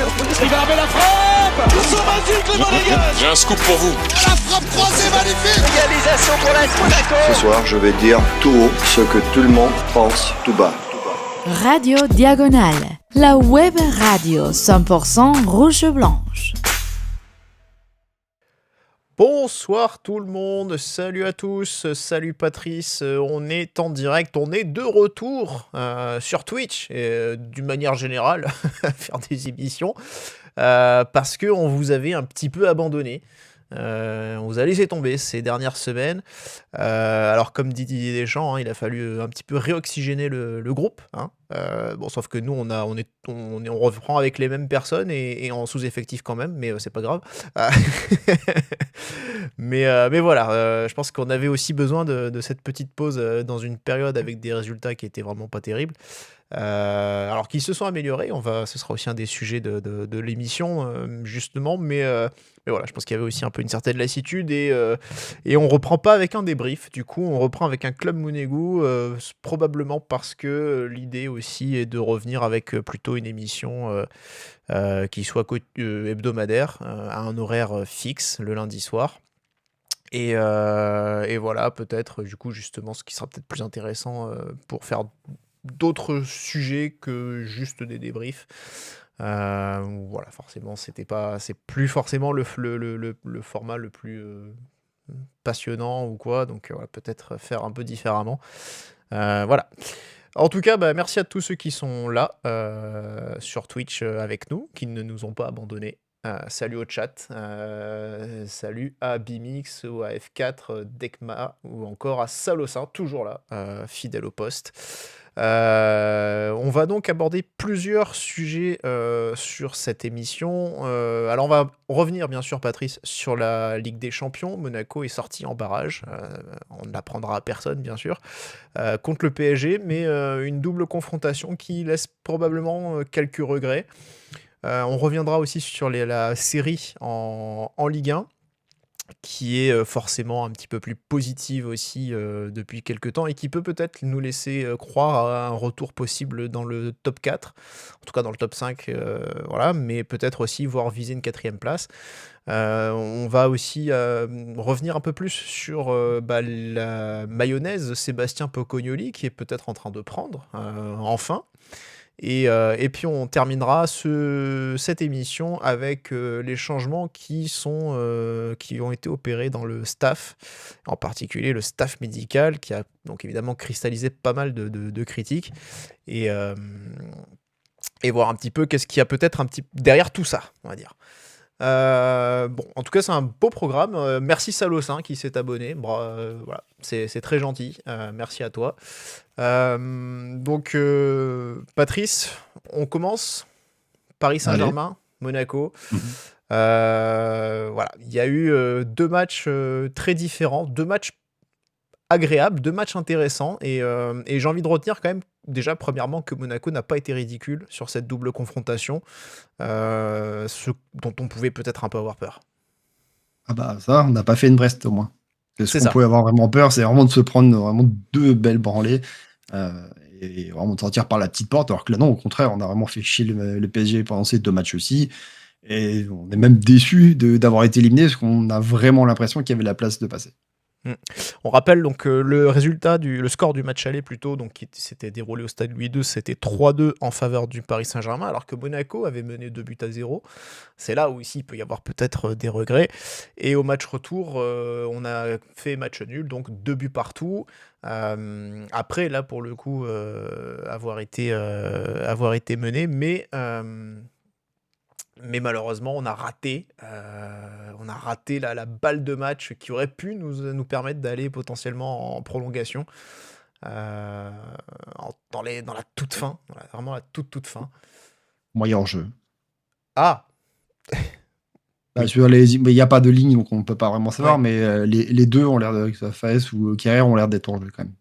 Il va la frappe. Ils sont magiques les Monégasques. J'ai un scoop pour vous. La frappe croisée magnifique. Égalisation pour l'AS Monaco. Ce soir, je vais dire tout haut ce que tout le monde pense tout bas. Radio Diagonale, la web radio 100% rouge-blanche. Bonsoir tout le monde, salut à tous, salut Patrice, on est en direct, on est de retour sur Twitch, et d'une manière générale, à faire des émissions, parce qu'on vous avait un petit peu abandonné. On vous a laissé tomber ces dernières semaines. Alors comme dit Didier Deschamps, il a fallu un petit peu réoxygéner le groupe. Bon, sauf que nous, on reprend avec les mêmes personnes et en sous-effectif quand même, mais c'est pas grave. Mais voilà, je pense qu'on avait aussi besoin de cette petite pause dans une période avec des résultats qui étaient vraiment pas terribles. Alors qu'ils se sont améliorés, ce sera aussi un des sujets de l'émission justement, mais voilà, je pense qu'il y avait aussi un peu une certaine lassitude et on reprend pas avec un débrief, du coup on reprend avec un Club Monégasque, probablement parce que l'idée aussi est de revenir avec plutôt une émission qui soit hebdomadaire, à un horaire fixe le lundi soir. Et voilà, peut-être du coup justement ce qui sera peut-être plus intéressant pour faire d'autres sujets que juste des débriefs. Voilà, forcément, c'est plus forcément le format le plus passionnant ou quoi, donc voilà, peut-être faire un peu différemment. Voilà. En tout cas, merci à tous ceux qui sont là sur Twitch avec nous, qui ne nous ont pas abandonnés. Salut au chat, salut à Bimix, ou à F4, Dekma, ou encore à Salossin, toujours là, fidèle au poste. On va donc aborder plusieurs sujets sur cette émission. Alors on va revenir bien sûr, Patrice, sur la Ligue des Champions. Monaco est sorti en barrage, on ne l'apprendra à personne bien sûr, contre le PSG, mais une double confrontation qui laisse probablement quelques regrets. On reviendra aussi sur la série en Ligue 1, qui est forcément un petit peu plus positive aussi depuis quelques temps et qui peut-être nous laisser croire à un retour possible dans le top 4, en tout cas dans le top 5, voilà, mais peut-être aussi voir viser une 4e place. On va aussi revenir un peu plus sur la mayonnaise Sébastien Pocognoli qui est peut-être en train de prendre, enfin. Et puis on terminera cette émission avec les changements qui ont été opérés dans le staff, en particulier le staff médical qui a donc évidemment cristallisé pas mal de critiques et voir un petit peu qu'est-ce qu'il y a peut-être un petit derrière tout ça, on va dire. Bon, en tout cas, c'est un beau programme. Merci Salossin qui s'est abonné. Voilà, c'est très gentil. Merci à toi. Donc, Patrice, on commence. Paris Saint-Germain, Monaco. Voilà, il y a eu 2 matchs très différents, 2 matchs agréables, 2 matchs intéressants. Et j'ai envie de retenir quand même, déjà, premièrement, que Monaco n'a pas été ridicule sur cette double confrontation, ce dont on pouvait peut-être un peu avoir peur. Ah bah ça, on n'a pas fait une Brest au moins. Ce qu'on ça. pouvait avoir vraiment peur, c'est vraiment de se prendre vraiment 2 belles branlées et vraiment de sortir par la petite porte, alors que là non, au contraire, on a vraiment fait chier le PSG pendant ces 2 matchs aussi. Et on est même déçus d'avoir été éliminés, parce qu'on a vraiment l'impression qu'il y avait la place de passer. On rappelle donc le score du match aller plutôt, donc qui s'était déroulé au stade Louis II, c'était 3-2 en faveur du Paris Saint-Germain, alors que Monaco avait mené 2-0. C'est là où ici il peut y avoir peut-être des regrets. Et au match retour, on a fait match nul, donc 2 buts partout. Après là pour le coup avoir été mené, mais malheureusement, on a raté la balle de match qui aurait pu nous permettre d'aller potentiellement en prolongation dans la toute fin, vraiment la toute fin. Moyen jeu. Ah. Bah, il n'y a pas de ligne, donc on ne peut pas vraiment savoir, Ouais. mais les deux ont l'air de Faes ou Kerrer ont l'air d'être en jeu quand même.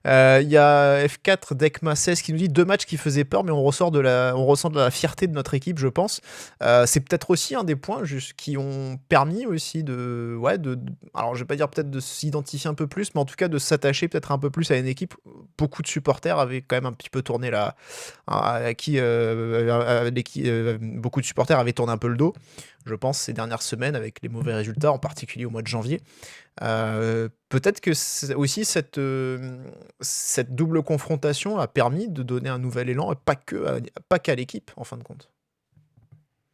Il y a F4 Decma 16 qui nous dit 2 matchs qui faisaient peur, mais on ressent de la fierté de notre équipe, je pense. C'est peut-être aussi un des points qui ont permis aussi alors je vais pas dire peut-être de s'identifier un peu plus, mais en tout cas de s'attacher peut-être un peu plus à une équipe. Beaucoup de supporters avaient quand même un petit peu tourné beaucoup de supporters avaient tourné un peu le dos, je pense, ces dernières semaines avec les mauvais résultats, en particulier au mois de janvier. Peut-être que aussi cette double confrontation a permis de donner un nouvel élan, et pas qu'à l'équipe, en fin de compte.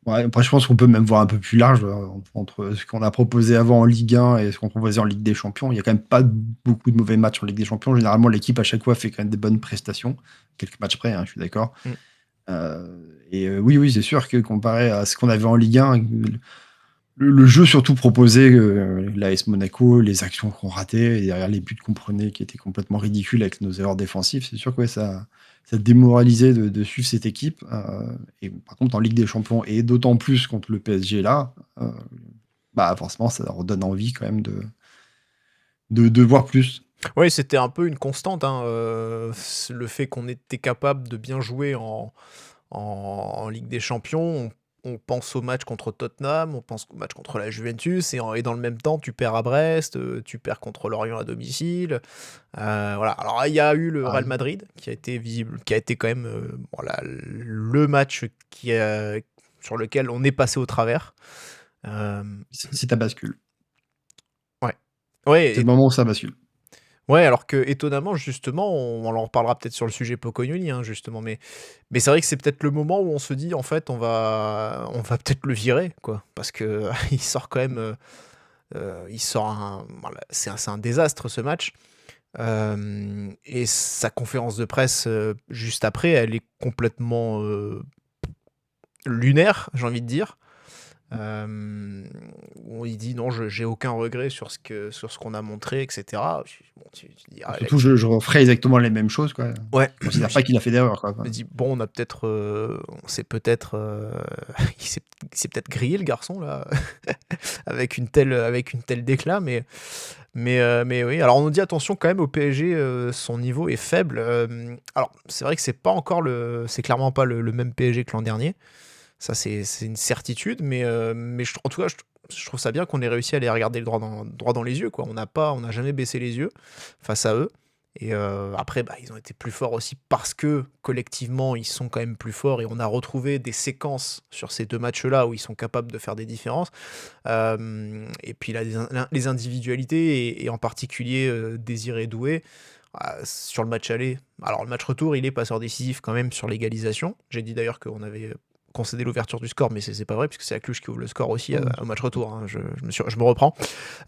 Ouais, après, je pense qu'on peut même voir un peu plus large entre ce qu'on a proposé avant en Ligue 1 et ce qu'on proposait en Ligue des Champions. Il n'y a quand même pas beaucoup de mauvais matchs en Ligue des Champions. Généralement, l'équipe, à chaque fois, fait quand même des bonnes prestations. Quelques matchs près, je suis d'accord. Oui, c'est sûr que comparé à ce qu'on avait en Ligue 1, le jeu surtout proposé, l'AS Monaco, les actions qu'on ratait, et derrière les buts qu'on prenait qui étaient complètement ridicules avec nos erreurs défensives, c'est sûr que ça démoralisait de suivre cette équipe. Et par contre, en Ligue des Champions, et d'autant plus contre le PSG là, forcément, ça redonne envie quand même de voir plus. Oui, c'était un peu une constante, le fait qu'on était capable de bien jouer en Ligue des Champions. On pense au match contre Tottenham, on pense au match contre la Juventus, et dans le même temps, tu perds à Brest, tu perds contre Lorient à domicile. Voilà. Alors, il y a eu le Real Madrid qui a été visible, qui a été quand même le match sur lequel on est passé au travers. C'est ta bascule. Ouais. C'est le moment où ça bascule. Ouais, alors que étonnamment, justement, on en reparlera peut-être sur le sujet Pocognoni, justement, mais c'est vrai que c'est peut-être le moment où on se dit, en fait, on va peut-être le virer, quoi, parce que il sort quand même, c'est un désastre ce match, et sa conférence de presse juste après, elle est complètement lunaire, j'ai envie de dire. Où il dit non, j'ai aucun regret sur ce qu'on a montré, etc. Tu dis, Surtout, je referai exactement les mêmes choses, quoi. Ouais. Je considère pas qu'il a fait d'erreur, quoi. Je me dis bon, on a peut-être, il s'est peut-être grillé le garçon là, avec une telle déclat, mais oui. Alors on nous dit attention quand même au PSG, son niveau est faible. Alors c'est vrai que c'est clairement pas le même PSG que l'an dernier. Ça, c'est une certitude, mais en tout cas, je trouve ça bien qu'on ait réussi à les regarder droit dans les yeux, quoi. On n'a jamais baissé les yeux face à eux. Et après, ils ont été plus forts aussi parce que collectivement, ils sont quand même plus forts, et on a retrouvé des séquences sur ces 2 matchs-là où ils sont capables de faire des différences. Et puis là, les individualités, et en particulier Désiré Doué, sur le match aller. Alors, le match retour, il est passeur décisif quand même sur l'égalisation. J'ai dit d'ailleurs qu'on avait concédé l'ouverture du score, mais c'est pas vrai, puisque c'est la Cluj qui ouvre le score aussi au match retour. Je me reprends.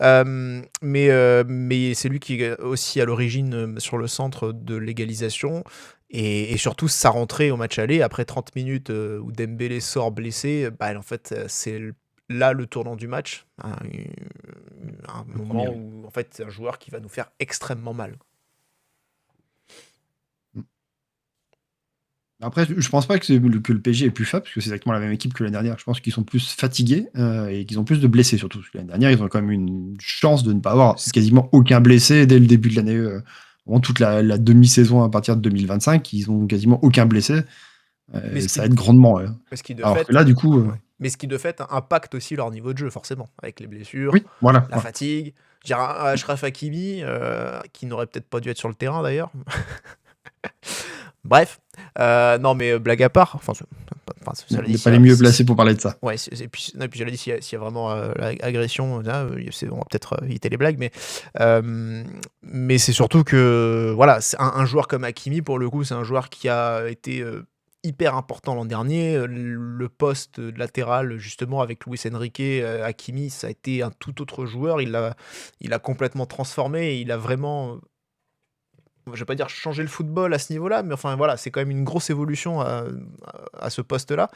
Mais c'est lui qui est aussi à l'origine sur le centre de l'égalisation, et surtout sa rentrée au match aller après 30 minutes où Dembélé sort blessé. En fait, c'est là le tournant du match, un moment où en fait c'est un joueur qui va nous faire extrêmement mal. Après, je pense pas que le PSG est plus faible, parce que c'est exactement la même équipe que l'année dernière. Je pense qu'ils sont plus fatigués et qu'ils ont plus de blessés, surtout. Parce que l'année dernière, ils ont quand même une chance de ne pas avoir quasiment aucun blessé dès le début de l'année. Vraiment toute la demi-saison à partir de 2025, ils ont quasiment aucun blessé. Ça aide grandement. Alors que là, du coup... Mais ce qui, de fait, impacte aussi leur niveau de jeu, forcément, avec les blessures, oui, voilà, la fatigue. Je dirais Achraf Hakimi, qui n'aurait peut-être pas dû être sur le terrain, d'ailleurs. Bref, non, mais blague à part, on n'est pas les mieux placés pour parler de ça. Ouais, et puis j'allais dire, s'il y a vraiment l'agression, là, on va peut-être éviter les blagues, mais c'est surtout que, voilà, c'est un joueur comme Hakimi, pour le coup, c'est un joueur qui a été hyper important l'an dernier. Le poste de latéral, justement, avec Luis Enrique, Hakimi, ça a été un tout autre joueur. Il a complètement transformé, et il a vraiment... Je vais pas dire changer le football à ce niveau-là, mais enfin voilà, c'est quand même une grosse évolution à ce poste-là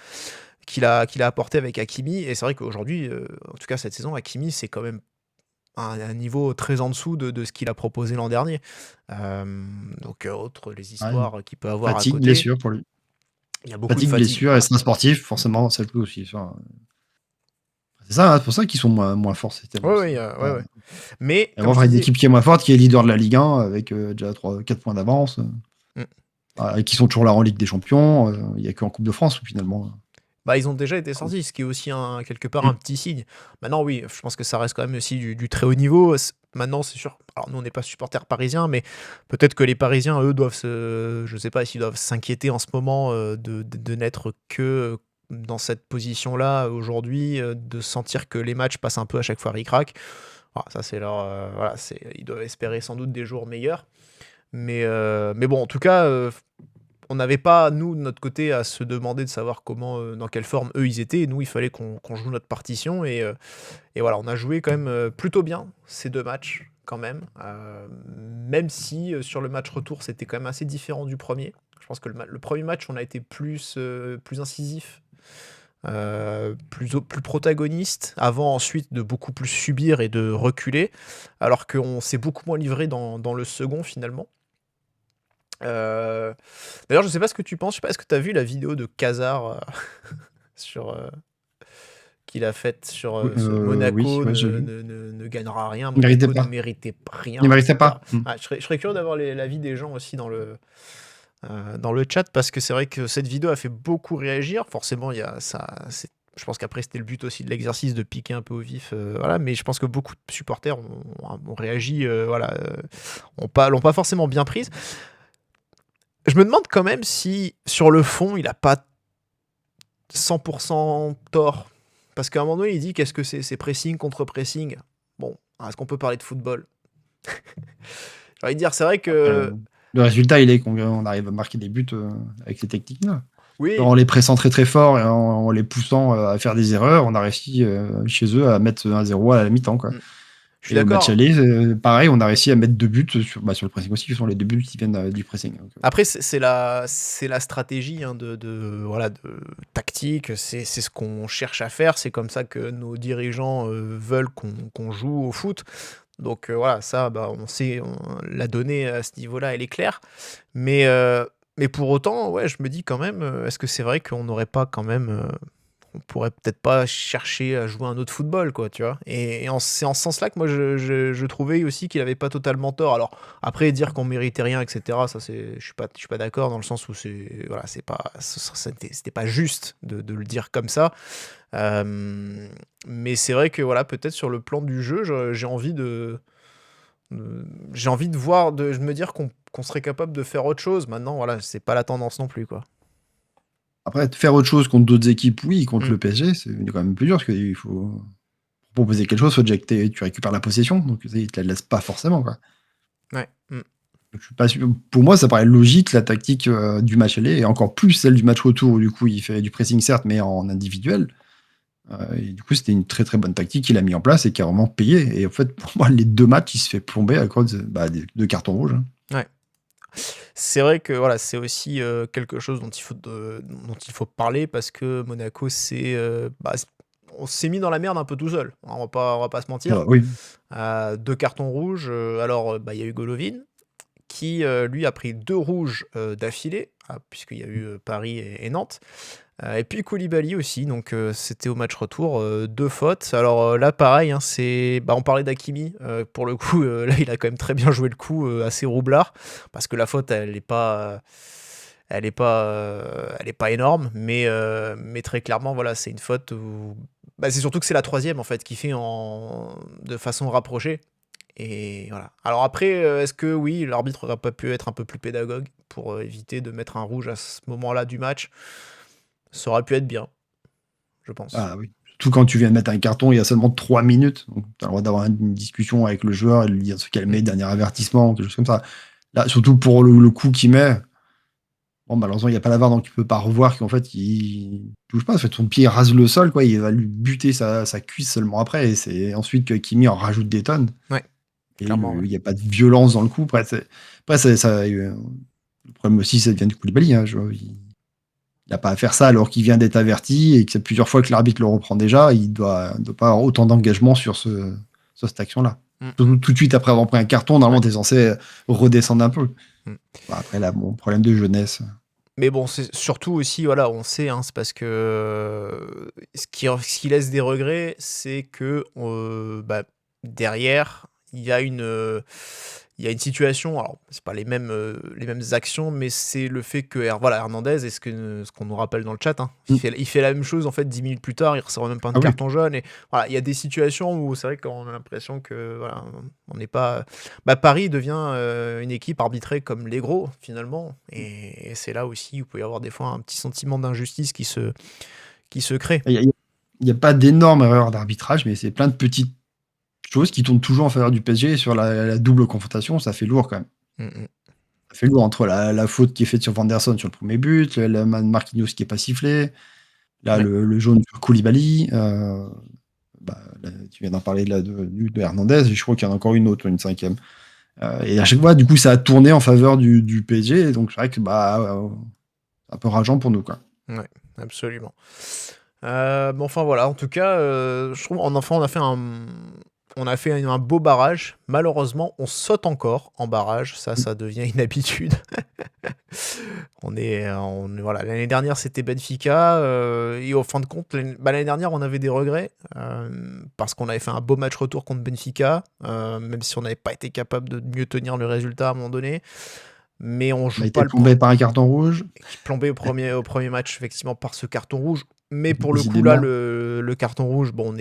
qu'il a apporté avec Hakimi. Et c'est vrai qu'aujourd'hui, en tout cas cette saison, Hakimi, c'est quand même un niveau très en dessous de ce qu'il a proposé l'an dernier. Donc outre les histoires qu'il peut avoir fatigue, à côté, blessure pour lui. Il y a beaucoup de blessure et stress sportif, forcément, ça joue aussi. C'est ça, hein, c'est pour ça qu'ils sont moins forts. Ouais. Mais Et avoir une équipe qui est moins forte, qui est leader de la Ligue 1 avec déjà 4 points d'avance, et qui sont toujours là en Ligue des Champions. Il n'y a qu'en Coupe de France finalement. Bah, ils ont déjà été sortis, ce qui est aussi quelque part un petit signe. Maintenant, oui, je pense que ça reste quand même aussi du très haut niveau. Maintenant, c'est sûr. Alors, nous, on n'est pas supporters parisiens, mais peut-être que les Parisiens, eux, je sais pas s'ils doivent s'inquiéter en ce moment de n'être que dans cette position-là aujourd'hui, de sentir que les matchs passent un peu à chaque fois ric-rac. Voilà, ça, c'est leur. Ils doivent espérer sans doute des jours meilleurs. Mais bon, en tout cas. On n'avait pas, nous, de notre côté, à se demander de savoir dans quelle forme eux ils étaient. Et nous, il fallait qu'on joue notre partition. Et voilà, on a joué quand même plutôt bien ces 2 matchs, quand même. Même si sur le match retour, c'était quand même assez différent du premier. Je pense que le premier match, on a été plus incisif, plus protagoniste, avant ensuite de beaucoup plus subir et de reculer, alors qu'on s'est beaucoup moins livré dans le second, finalement. D'ailleurs, je sais pas ce que tu penses. Je sais pas, est-ce que tu as vu la vidéo de Cazard qu'il a faite sur Monaco oui, j'ai vu. ne gagnera rien. Il méritait Monaco pas. ne méritait rien. Il méritait etc. pas. Je serais curieux d'avoir l'avis des gens aussi dans le chat, parce que c'est vrai que cette vidéo a fait beaucoup réagir. Forcément, il y a ça. Je pense qu'après, c'était le but aussi de l'exercice de piquer un peu au vif. Voilà, mais je pense que beaucoup de supporters ont réagi. L'ont pas forcément bien prise. Je me demande quand même si, sur le fond, il n'a pas 100% tort. Parce qu'à un moment donné, il dit qu'est-ce que c'est pressing contre pressing. Bon, est-ce qu'on peut parler de football? J'ai envie de dire, c'est vrai que... Le résultat, il est qu'on arrive à marquer des buts avec ces techniques-là. Oui, En les pressant très très fort et en les poussant à faire des erreurs, on a réussi chez eux à mettre 1-0 à la mi-temps, quoi. je suis Et au d'accord. match aller, pareil, on a réussi à mettre 2 buts sur le pressing aussi, qui sont les 2 buts qui viennent du pressing. Donc, Après, c'est la stratégie de tactique, c'est ce qu'on cherche à faire, c'est comme ça que nos dirigeants veulent qu'on joue au foot. Donc voilà, ça, on sait, la donnée à ce niveau-là, elle est claire. Mais pour autant, ouais, je me dis quand même, est-ce que c'est vrai qu'on n'aurait pas quand même... on pourrait peut-être pas chercher à jouer un autre football, quoi, tu vois. Et c'est en ce sens-là que moi, je trouvais aussi qu'il avait pas totalement tort. Alors, après, dire qu'on méritait rien, etc., ça, je suis pas d'accord, dans le sens où c'était pas juste de le dire comme ça. Mais c'est vrai que, voilà, peut-être sur le plan du jeu, j'ai envie de voir, de me dire qu'on serait capable de faire autre chose. Maintenant, voilà, c'est pas la tendance non plus, quoi. Après, faire autre chose contre d'autres équipes, oui, contre le PSG, c'est quand même plus dur, parce qu'il faut proposer quelque chose, il faut déjà que tu récupères la possession, donc ils te la laissent pas forcément, quoi. Ouais. Donc, je suis pas sûr. Pour moi, ça paraît logique, la tactique du match aller, et encore plus celle du match retour, où du coup, il fait du pressing, certes, mais en individuel. Et du coup, c'était une très très bonne tactique qu'il a mis en place et qui a vraiment payé. Et en fait, pour moi, les 2 matchs, il se fait plomber à cause des 2 cartons rouges. Ouais. C'est vrai que voilà, c'est aussi quelque chose dont il faut parler, parce que Monaco, on s'est mis dans la merde un peu tout seul. On va pas se mentir. Oui. 2 cartons rouges. Alors, il y a eu Golovin qui, lui, a pris 2 rouges d'affilée, puisqu'il y a eu Paris et Nantes. Et puis Koulibaly aussi, donc c'était au match retour, 2 fautes. Alors là, pareil, hein, on parlait d'Hakimi, pour le coup, là, il a quand même très bien joué le coup, assez roublard, parce que la faute, elle est pas énorme, mais très clairement, voilà, c'est une faute où... c'est surtout que c'est la 3e, en fait, qui fait de façon rapprochée. Et voilà. Alors après, est-ce que oui, l'arbitre n'aurait pas pu être un peu plus pédagogue pour éviter de mettre un rouge à ce moment-là du match? Ça aurait pu être bien, je pense. Ah oui. Surtout quand tu viens de mettre un carton, il y a seulement 3 minutes. Donc, tu as le droit d'avoir une discussion avec le joueur et de lui dire ce qu'elle met, dernier avertissement, quelque chose comme ça. Là, surtout pour le coup qu'il met, bon, malheureusement, il n'y a pas la VAR, donc il ne peut pas revoir qu'en fait, il touche pas. En fait, son pied rase le sol, quoi. Il va lui buter sa cuisse seulement après. Et c'est ensuite que Kimi en rajoute des tonnes. Ouais. Et Clairement, il n'y a pas de violence dans le coup. Après, le problème aussi, ça vient du Koulibaly. Hein, il n'a pas à faire ça alors qu'il vient d'être averti et que c'est plusieurs fois que l'arbitre le reprend déjà. Il ne doit pas avoir autant d'engagement sur cette action-là. Tout de suite après avoir pris un carton, normalement, tu es censé redescendre un peu. Après, là, problème de jeunesse. Mais bon, c'est surtout aussi, voilà, on sait, hein, c'est parce que ce qui laisse des regrets, c'est que bah, derrière, il y a une situation. Alors, c'est pas les mêmes actions, mais c'est le fait que voilà, Hernandez, ce qu'on nous rappelle dans le chat, hein, il fait la même chose en fait 10 minutes plus tard, il reçoit même pas un carton jaune. Et voilà, il y a des situations où c'est vrai qu'on a l'impression que voilà, on n'est pas. Bah, Paris devient une équipe arbitrée comme les gros finalement, et c'est là aussi où il peut y avoir des fois un petit sentiment d'injustice qui se crée. Il n'y a pas d'énormes erreurs d'arbitrage, mais c'est plein de petites choses qui tournent toujours en faveur du PSG. Et sur la double confrontation, ça fait lourd quand même. Ça fait lourd entre la faute qui est faite sur Vanderson sur le premier but, la main de Marquinhos qui n'est pas sifflée, là le jaune sur Koulibaly. Là, tu viens d'en parler là, de Hernandez, et je crois qu'il y en a encore une autre, une cinquième. Et à chaque fois, du coup, ça a tourné en faveur du PSG. Donc c'est vrai que c'est un peu rageant pour nous, quoi. Ouais, absolument. Enfin voilà, en tout cas, je trouve on a fait un beau barrage. Malheureusement, on saute encore en barrage. Ça devient une habitude. Voilà. L'année dernière, c'était Benfica. Et au fin de compte, l'année dernière, on avait des regrets. Parce qu'on avait fait un beau match retour contre Benfica. Même si on n'avait pas été capable de mieux tenir le résultat à un moment donné. Mais on joue pas le plombé par un carton rouge. Plombé au premier match, effectivement, par ce carton rouge. Mais pour le coup, là, le carton rouge, bon,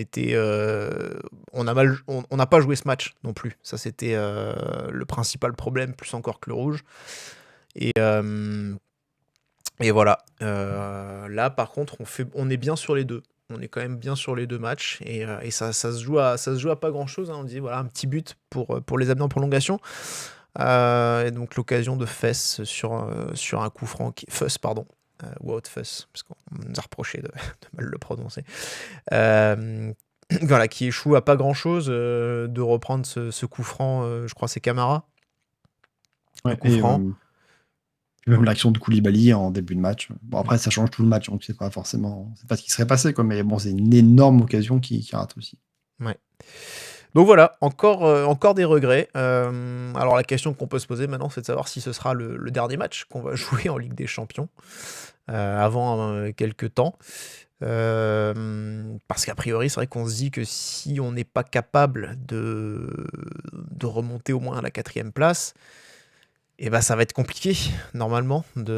on n'a pas joué ce match non plus. Ça, c'était le principal problème, plus encore que le rouge. Et voilà. Là, par contre, on est bien sur les deux. On est quand même bien sur les deux matchs. Et ça se joue à pas grand-chose. Hein. On dit, voilà, un petit but pour les amener en prolongation. Et donc, l'occasion de Fess sur un coup franc. Fuss, pardon. Wout Fuss, parce qu'on nous a reproché de mal le prononcer, voilà, qui échoue à pas grand chose de reprendre ce coup franc. Je crois c'est Camara. Ouais, coup franc. Même l'action de Koulibaly en début de match. Bon, après, ça change tout le match, donc c'est pas ce qui serait passé, quoi, mais bon, c'est une énorme occasion qui rate aussi. Ouais. Donc voilà, encore des regrets. Alors la question qu'on peut se poser maintenant, c'est de savoir si ce sera le dernier match qu'on va jouer en Ligue des Champions avant quelques temps. Parce qu'a priori, c'est vrai qu'on se dit que si on n'est pas capable de remonter au moins à la 4e place, et ben ça va être compliqué, normalement, d'y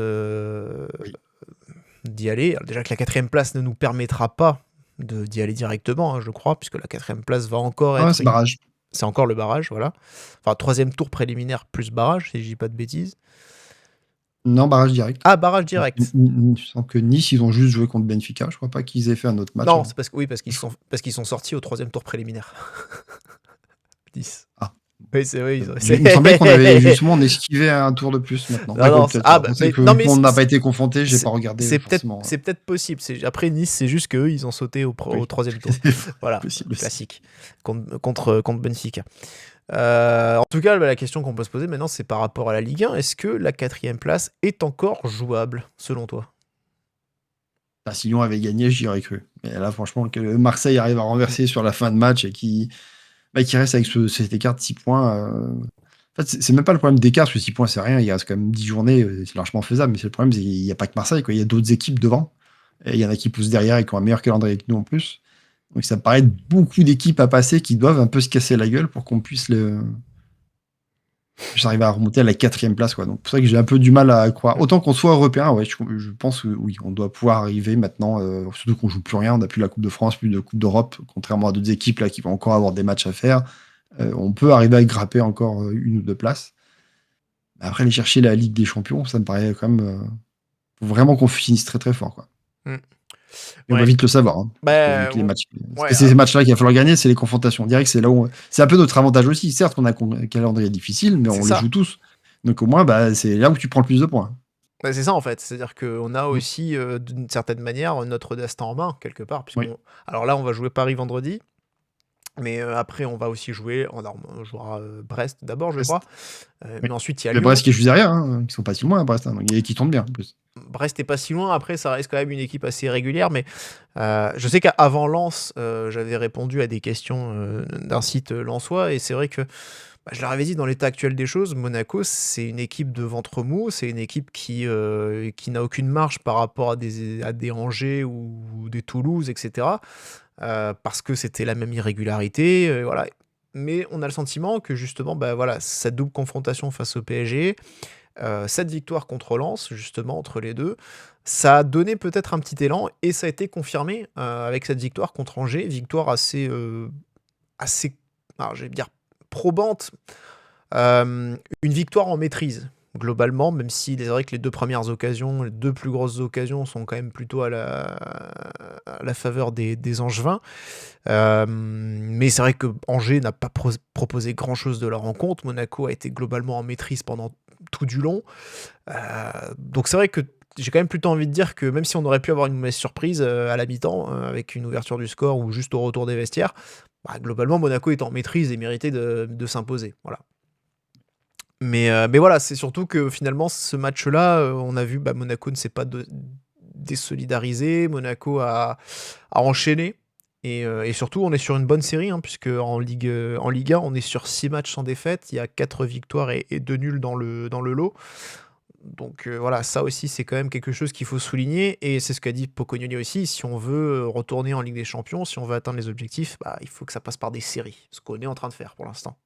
aller. Alors déjà que la 4e place ne nous permettra pas d'y aller directement, hein, je crois, puisque la 4e place va encore être... c'est barrage. C'est encore le barrage, voilà. Enfin, 3e tour préliminaire plus barrage, si je dis pas de bêtises. Non, barrage direct. Ah, barrage direct. Je sens que Nice, ils ont juste joué contre Benfica. Je crois pas qu'ils aient fait un autre match. Non, c'est parce qu'ils sont sortis au 3e tour préliminaire. 10. Ah. Oui, c'est vrai. Il me semblait qu'on avait justement esquivé un tour de plus maintenant. On n'a pas été confronté, j'ai pas regardé. C'est peut-être possible. Après Nice, c'est juste qu'eux, ils ont sauté au 3e tour. Voilà, classique. Contre Benfica. En tout cas, la question qu'on peut se poser maintenant, c'est par rapport à la Ligue 1. Est-ce que la 4e place est encore jouable, selon toi ? Si Lyon avait gagné, j'y aurais cru. Mais là, franchement, que Marseille arrive à renverser sur la fin de match et qui reste avec cet écart de 6 points. En fait, c'est même pas le problème d'écart, parce que 6 points, c'est rien. Il reste quand même 10 journées, c'est largement faisable. Mais c'est le problème, c'est qu'il n'y a pas que Marseille, quoi. Il y a d'autres équipes devant. Et il y en a qui poussent derrière et qui ont un meilleur calendrier que nous en plus. Donc ça me paraît beaucoup d'équipes à passer qui doivent un peu se casser la gueule pour qu'on puisse arriver à remonter à la 4e place, quoi. Donc c'est pour ça que j'ai un peu du mal à croire. Autant qu'on soit européen, ouais, je pense que oui, on doit pouvoir arriver maintenant, surtout qu'on joue plus rien, on n'a plus la Coupe de France, plus de Coupe d'Europe, contrairement à d'autres équipes là qui vont encore avoir des matchs à faire. On peut arriver à grapper encore 1 ou 2 places. Après, aller chercher la Ligue des Champions, ça me paraît quand même... faut vraiment qu'on finisse très très fort, quoi. Et on va vite le savoir. Hein. Les matchs. C'est ces matchs-là qu'il va falloir gagner, c'est les confrontations directes. C'est là où c'est un peu notre avantage aussi. Certes, on a un calendrier difficile, mais on les joue tous. Donc au moins, c'est là où tu prends le plus de points. C'est ça en fait. C'est-à-dire qu'on a aussi, d'une certaine manière, notre destin en main, quelque part. Alors là, on va jouer Paris vendredi. Mais après, on va aussi jouer. On jouera Brest d'abord, je crois. Mais ensuite, il y a Lyon. Brest qui est juste derrière, hein. Ils sont pas si loin, Brest, hein, et qui tombent bien en plus. Brest n'est pas si loin. Après, ça reste quand même une équipe assez régulière. Mais je sais qu'avant Lens, j'avais répondu à des questions d'un site lensois. Et c'est vrai que je leur avais dit, dans l'état actuel des choses, Monaco, c'est une équipe de ventre mou, c'est une équipe qui n'a aucune marge par rapport à des Angers ou des Toulouse, etc. Parce que c'était la même irrégularité, voilà. Mais on a le sentiment que justement, voilà, cette double confrontation face au PSG, cette victoire contre Lens, justement, entre les deux, ça a donné peut-être un petit élan et ça a été confirmé avec cette victoire contre Angers, victoire assez, alors, je vais dire, probante, une victoire en maîtrise. Globalement, même si c'est vrai que les deux premières occasions, les deux plus grosses occasions sont quand même plutôt à la faveur des Angevins. Mais c'est vrai que Angers n'a pas proposé grand-chose de la rencontre. Monaco a été globalement en maîtrise pendant tout du long. Donc c'est vrai que j'ai quand même plutôt envie de dire que même si on aurait pu avoir une mauvaise surprise à la mi-temps, avec une ouverture du score ou juste au retour des vestiaires, globalement Monaco est en maîtrise et méritait de s'imposer. Voilà. Mais voilà, c'est surtout que finalement, ce match-là, on a vu Monaco ne s'est pas désolidarisé, Monaco a enchaîné, et surtout, on est sur une bonne série, hein, puisque en Ligue 1, on est sur 6 matchs sans défaite, il y a 4 victoires et 2 nuls dans le lot. Donc voilà, ça aussi, c'est quand même quelque chose qu'il faut souligner, et c'est ce qu'a dit Pocognoni aussi, si on veut retourner en Ligue des Champions, si on veut atteindre les objectifs, il faut que ça passe par des séries, ce qu'on est en train de faire pour l'instant.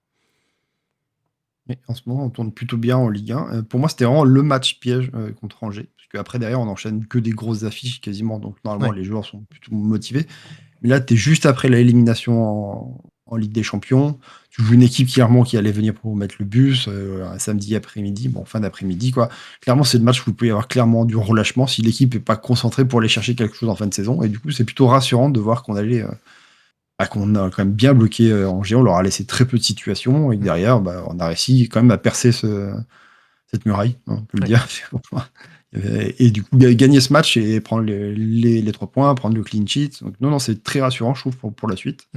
Mais en ce moment, on tourne plutôt bien en Ligue 1. Pour moi, c'était vraiment le match piège contre Angers. Parce qu'après, derrière, on enchaîne que des grosses affiches quasiment. Donc, normalement, Ouais. les joueurs sont plutôt motivés. Mais là, tu es juste après l'élimination en Ligue des Champions. Tu joues une équipe clairement qui allait venir pour mettre le bus un samedi après-midi, fin d'après-midi, quoi. Clairement, c'est le match où il peut y avoir clairement du relâchement si l'équipe n'est pas concentrée pour aller chercher quelque chose en fin de saison. Et du coup, c'est plutôt rassurant de voir qu'on allait. Qu'on a quand même bien bloqué Angers, on leur a laissé très peu de situations et que derrière, on a réussi quand même à percer cette muraille, hein, on peut le Ouais. dire. Et du coup, gagner ce match et prendre les 3 points, prendre le clean sheet. Donc, non, c'est très rassurant, je trouve, pour la suite.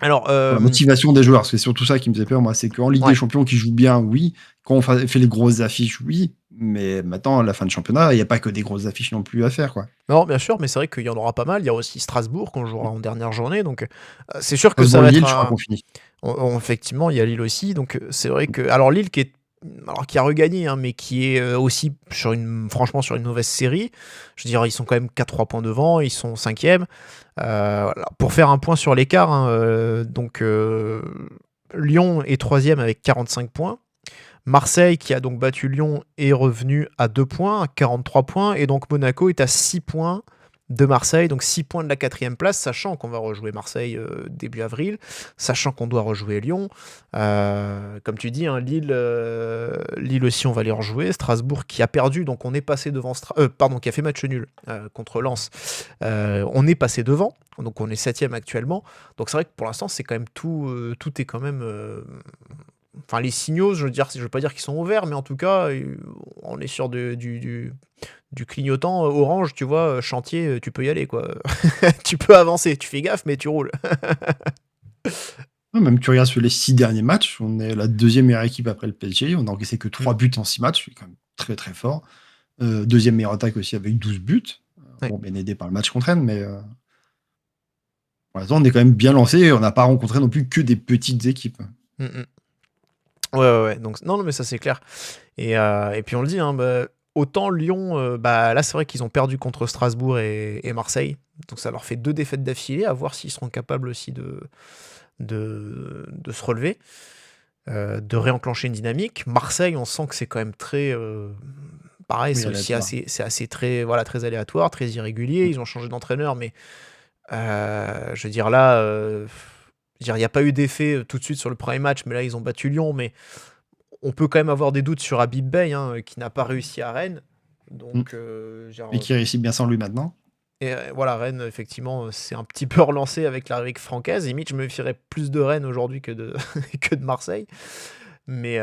Alors, Pour la motivation des joueurs, c'est surtout ça qui me faisait peur, moi, c'est qu'en Ligue des Champions, qui jouent bien, oui. Quand on fait les grosses affiches, oui. Mais maintenant, à la fin de championnat, il n'y a pas que des grosses affiches non plus à faire, quoi. Non, bien sûr, mais c'est vrai qu'il y en aura pas mal. Il y a aussi Strasbourg qu'on jouera en dernière journée, donc c'est sûr que ça va Lille, être je crois qu'on finit. effectivement, il y a Lille aussi, donc c'est vrai que alors Lille qui a regagné, hein, mais qui est aussi franchement sur une mauvaise série. Je veux dire, ils sont quand même 4-3 points devant, ils sont 5e. Voilà. Pour faire un point sur l'écart, hein, donc Lyon est 3e avec 45 points. Marseille, qui a donc battu Lyon, est revenu à 2 points, à 43 points, et donc Monaco est à 6 points de Marseille, donc 6 points de la 4e place, sachant qu'on va rejouer Marseille début avril, sachant qu'on doit rejouer Lyon. Comme tu dis, hein, Lille aussi, on va les rejouer. Strasbourg qui a perdu, donc on est passé devant qui a fait match nul contre Lens. On est passé devant, donc on est 7e actuellement. Donc c'est vrai que pour l'instant, c'est quand même tout est quand même... Enfin, les signaux, je veux pas dire qu'ils sont ouverts, mais en tout cas, on est sur du clignotant orange, tu vois, chantier, tu peux y aller, quoi. Tu peux avancer, tu fais gaffe, mais tu roules. Même tu regardes sur les 6 derniers matchs, on est la 2e meilleure équipe après le PSG. On n'a encaissé que 3 buts en 6 matchs, c'est quand même très très fort. 2e meilleure attaque aussi avec 12 buts. Ouais. Bien aidé par le match contre Rennes, mais pour l'instant, on est quand même bien lancé. On n'a pas rencontré non plus que des petites équipes. Ouais. Donc, non, mais ça, c'est clair. Et puis, on le dit, hein, autant Lyon, là, c'est vrai qu'ils ont perdu contre Strasbourg et Marseille. Donc, ça leur fait 2 défaites d'affilée, à voir s'ils seront capables aussi de se relever, de réenclencher une dynamique. Marseille, on sent que c'est quand même très... pareil, Oui, c'est aussi aléatoire. assez très aléatoire, très irrégulier. Ils ont changé d'entraîneur, mais je veux dire, là... il n'y a pas eu d'effet tout de suite sur le premier match, mais là, ils ont battu Lyon. Mais on peut quand même avoir des doutes sur Habib Beye, hein, qui n'a pas réussi à Rennes. Donc, Et qui réussit bien sans lui maintenant. et voilà, Rennes, effectivement, c'est un petit peu relancé avec l'arrivée de Francaise. Limite, je me méfierais plus de Rennes aujourd'hui que de Marseille. Mais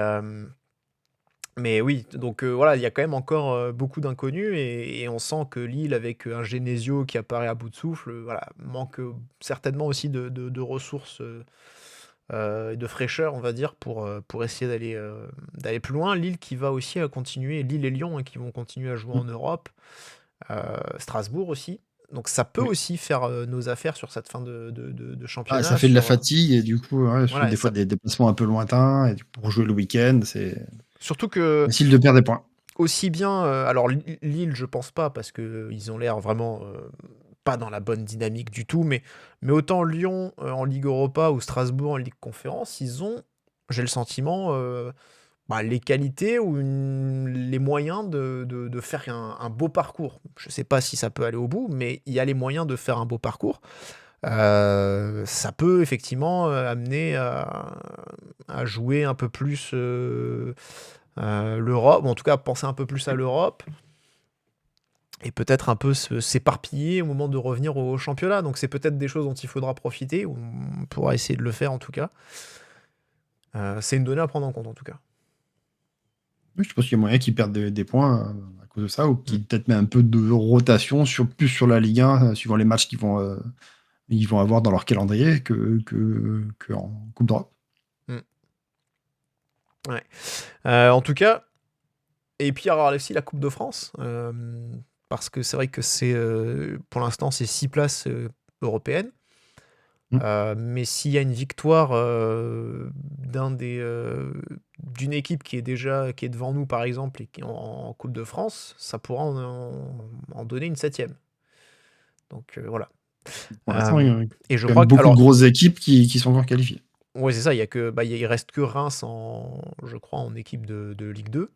oui, donc voilà, il y a quand même encore beaucoup d'inconnus et on sent que Lille, avec un Genesio qui apparaît à bout de souffle, voilà, manque certainement aussi de ressources et de fraîcheur, on va dire, pour essayer d'aller plus loin. Lille qui va aussi continuer, Lille et Lyon, hein, qui vont continuer à jouer en Europe, Strasbourg aussi. Donc ça peut Oui. aussi faire nos affaires sur cette fin de championnat. Ça fait de la sur, fatigue et du coup, voilà, des fois des déplacements un peu lointains et pour jouer le week-end, c'est surtout que facile de perdre des points. aussi bien, alors Lille, je pense pas, parce qu'ils ont l'air vraiment pas dans la bonne dynamique du tout, mais autant Lyon en Ligue Europa ou Strasbourg en Ligue Conférence, ils ont, j'ai le sentiment, les qualités ou les moyens de faire un beau parcours. Je sais pas si ça peut aller au bout, mais il y a les moyens de faire un beau parcours. Ça peut effectivement amener à jouer un peu plus l'Europe, ou en tout cas penser un peu plus à l'Europe, et peut-être un peu s'éparpiller au moment de revenir au championnat. Donc c'est peut-être des choses dont il faudra profiter, ou on pourra essayer de le faire en tout cas. C'est une donnée à prendre en compte en tout cas. Oui, je pense qu'il y a moyen qu'ils perdent des points à cause de ça, ou qu'ils peut-être mettent un peu de rotation plus sur la Ligue 1, suivant les matchs qu'ils vont avoir dans leur calendrier que en Coupe d'Europe. Ouais. En tout cas, et puis alors aussi la Coupe de France, parce que c'est vrai que c'est pour l'instant c'est 6 places européennes. Mais s'il y a une victoire d'une équipe qui est devant nous par exemple et qui est en Coupe de France, ça pourra en donner une 7e. Donc voilà. Pour l'instant, il y a Et je quand crois même que beaucoup de grosses équipes qui sont encore qualifiées. ouais, c'est ça, il reste que Reims je crois en équipe de Ligue 2.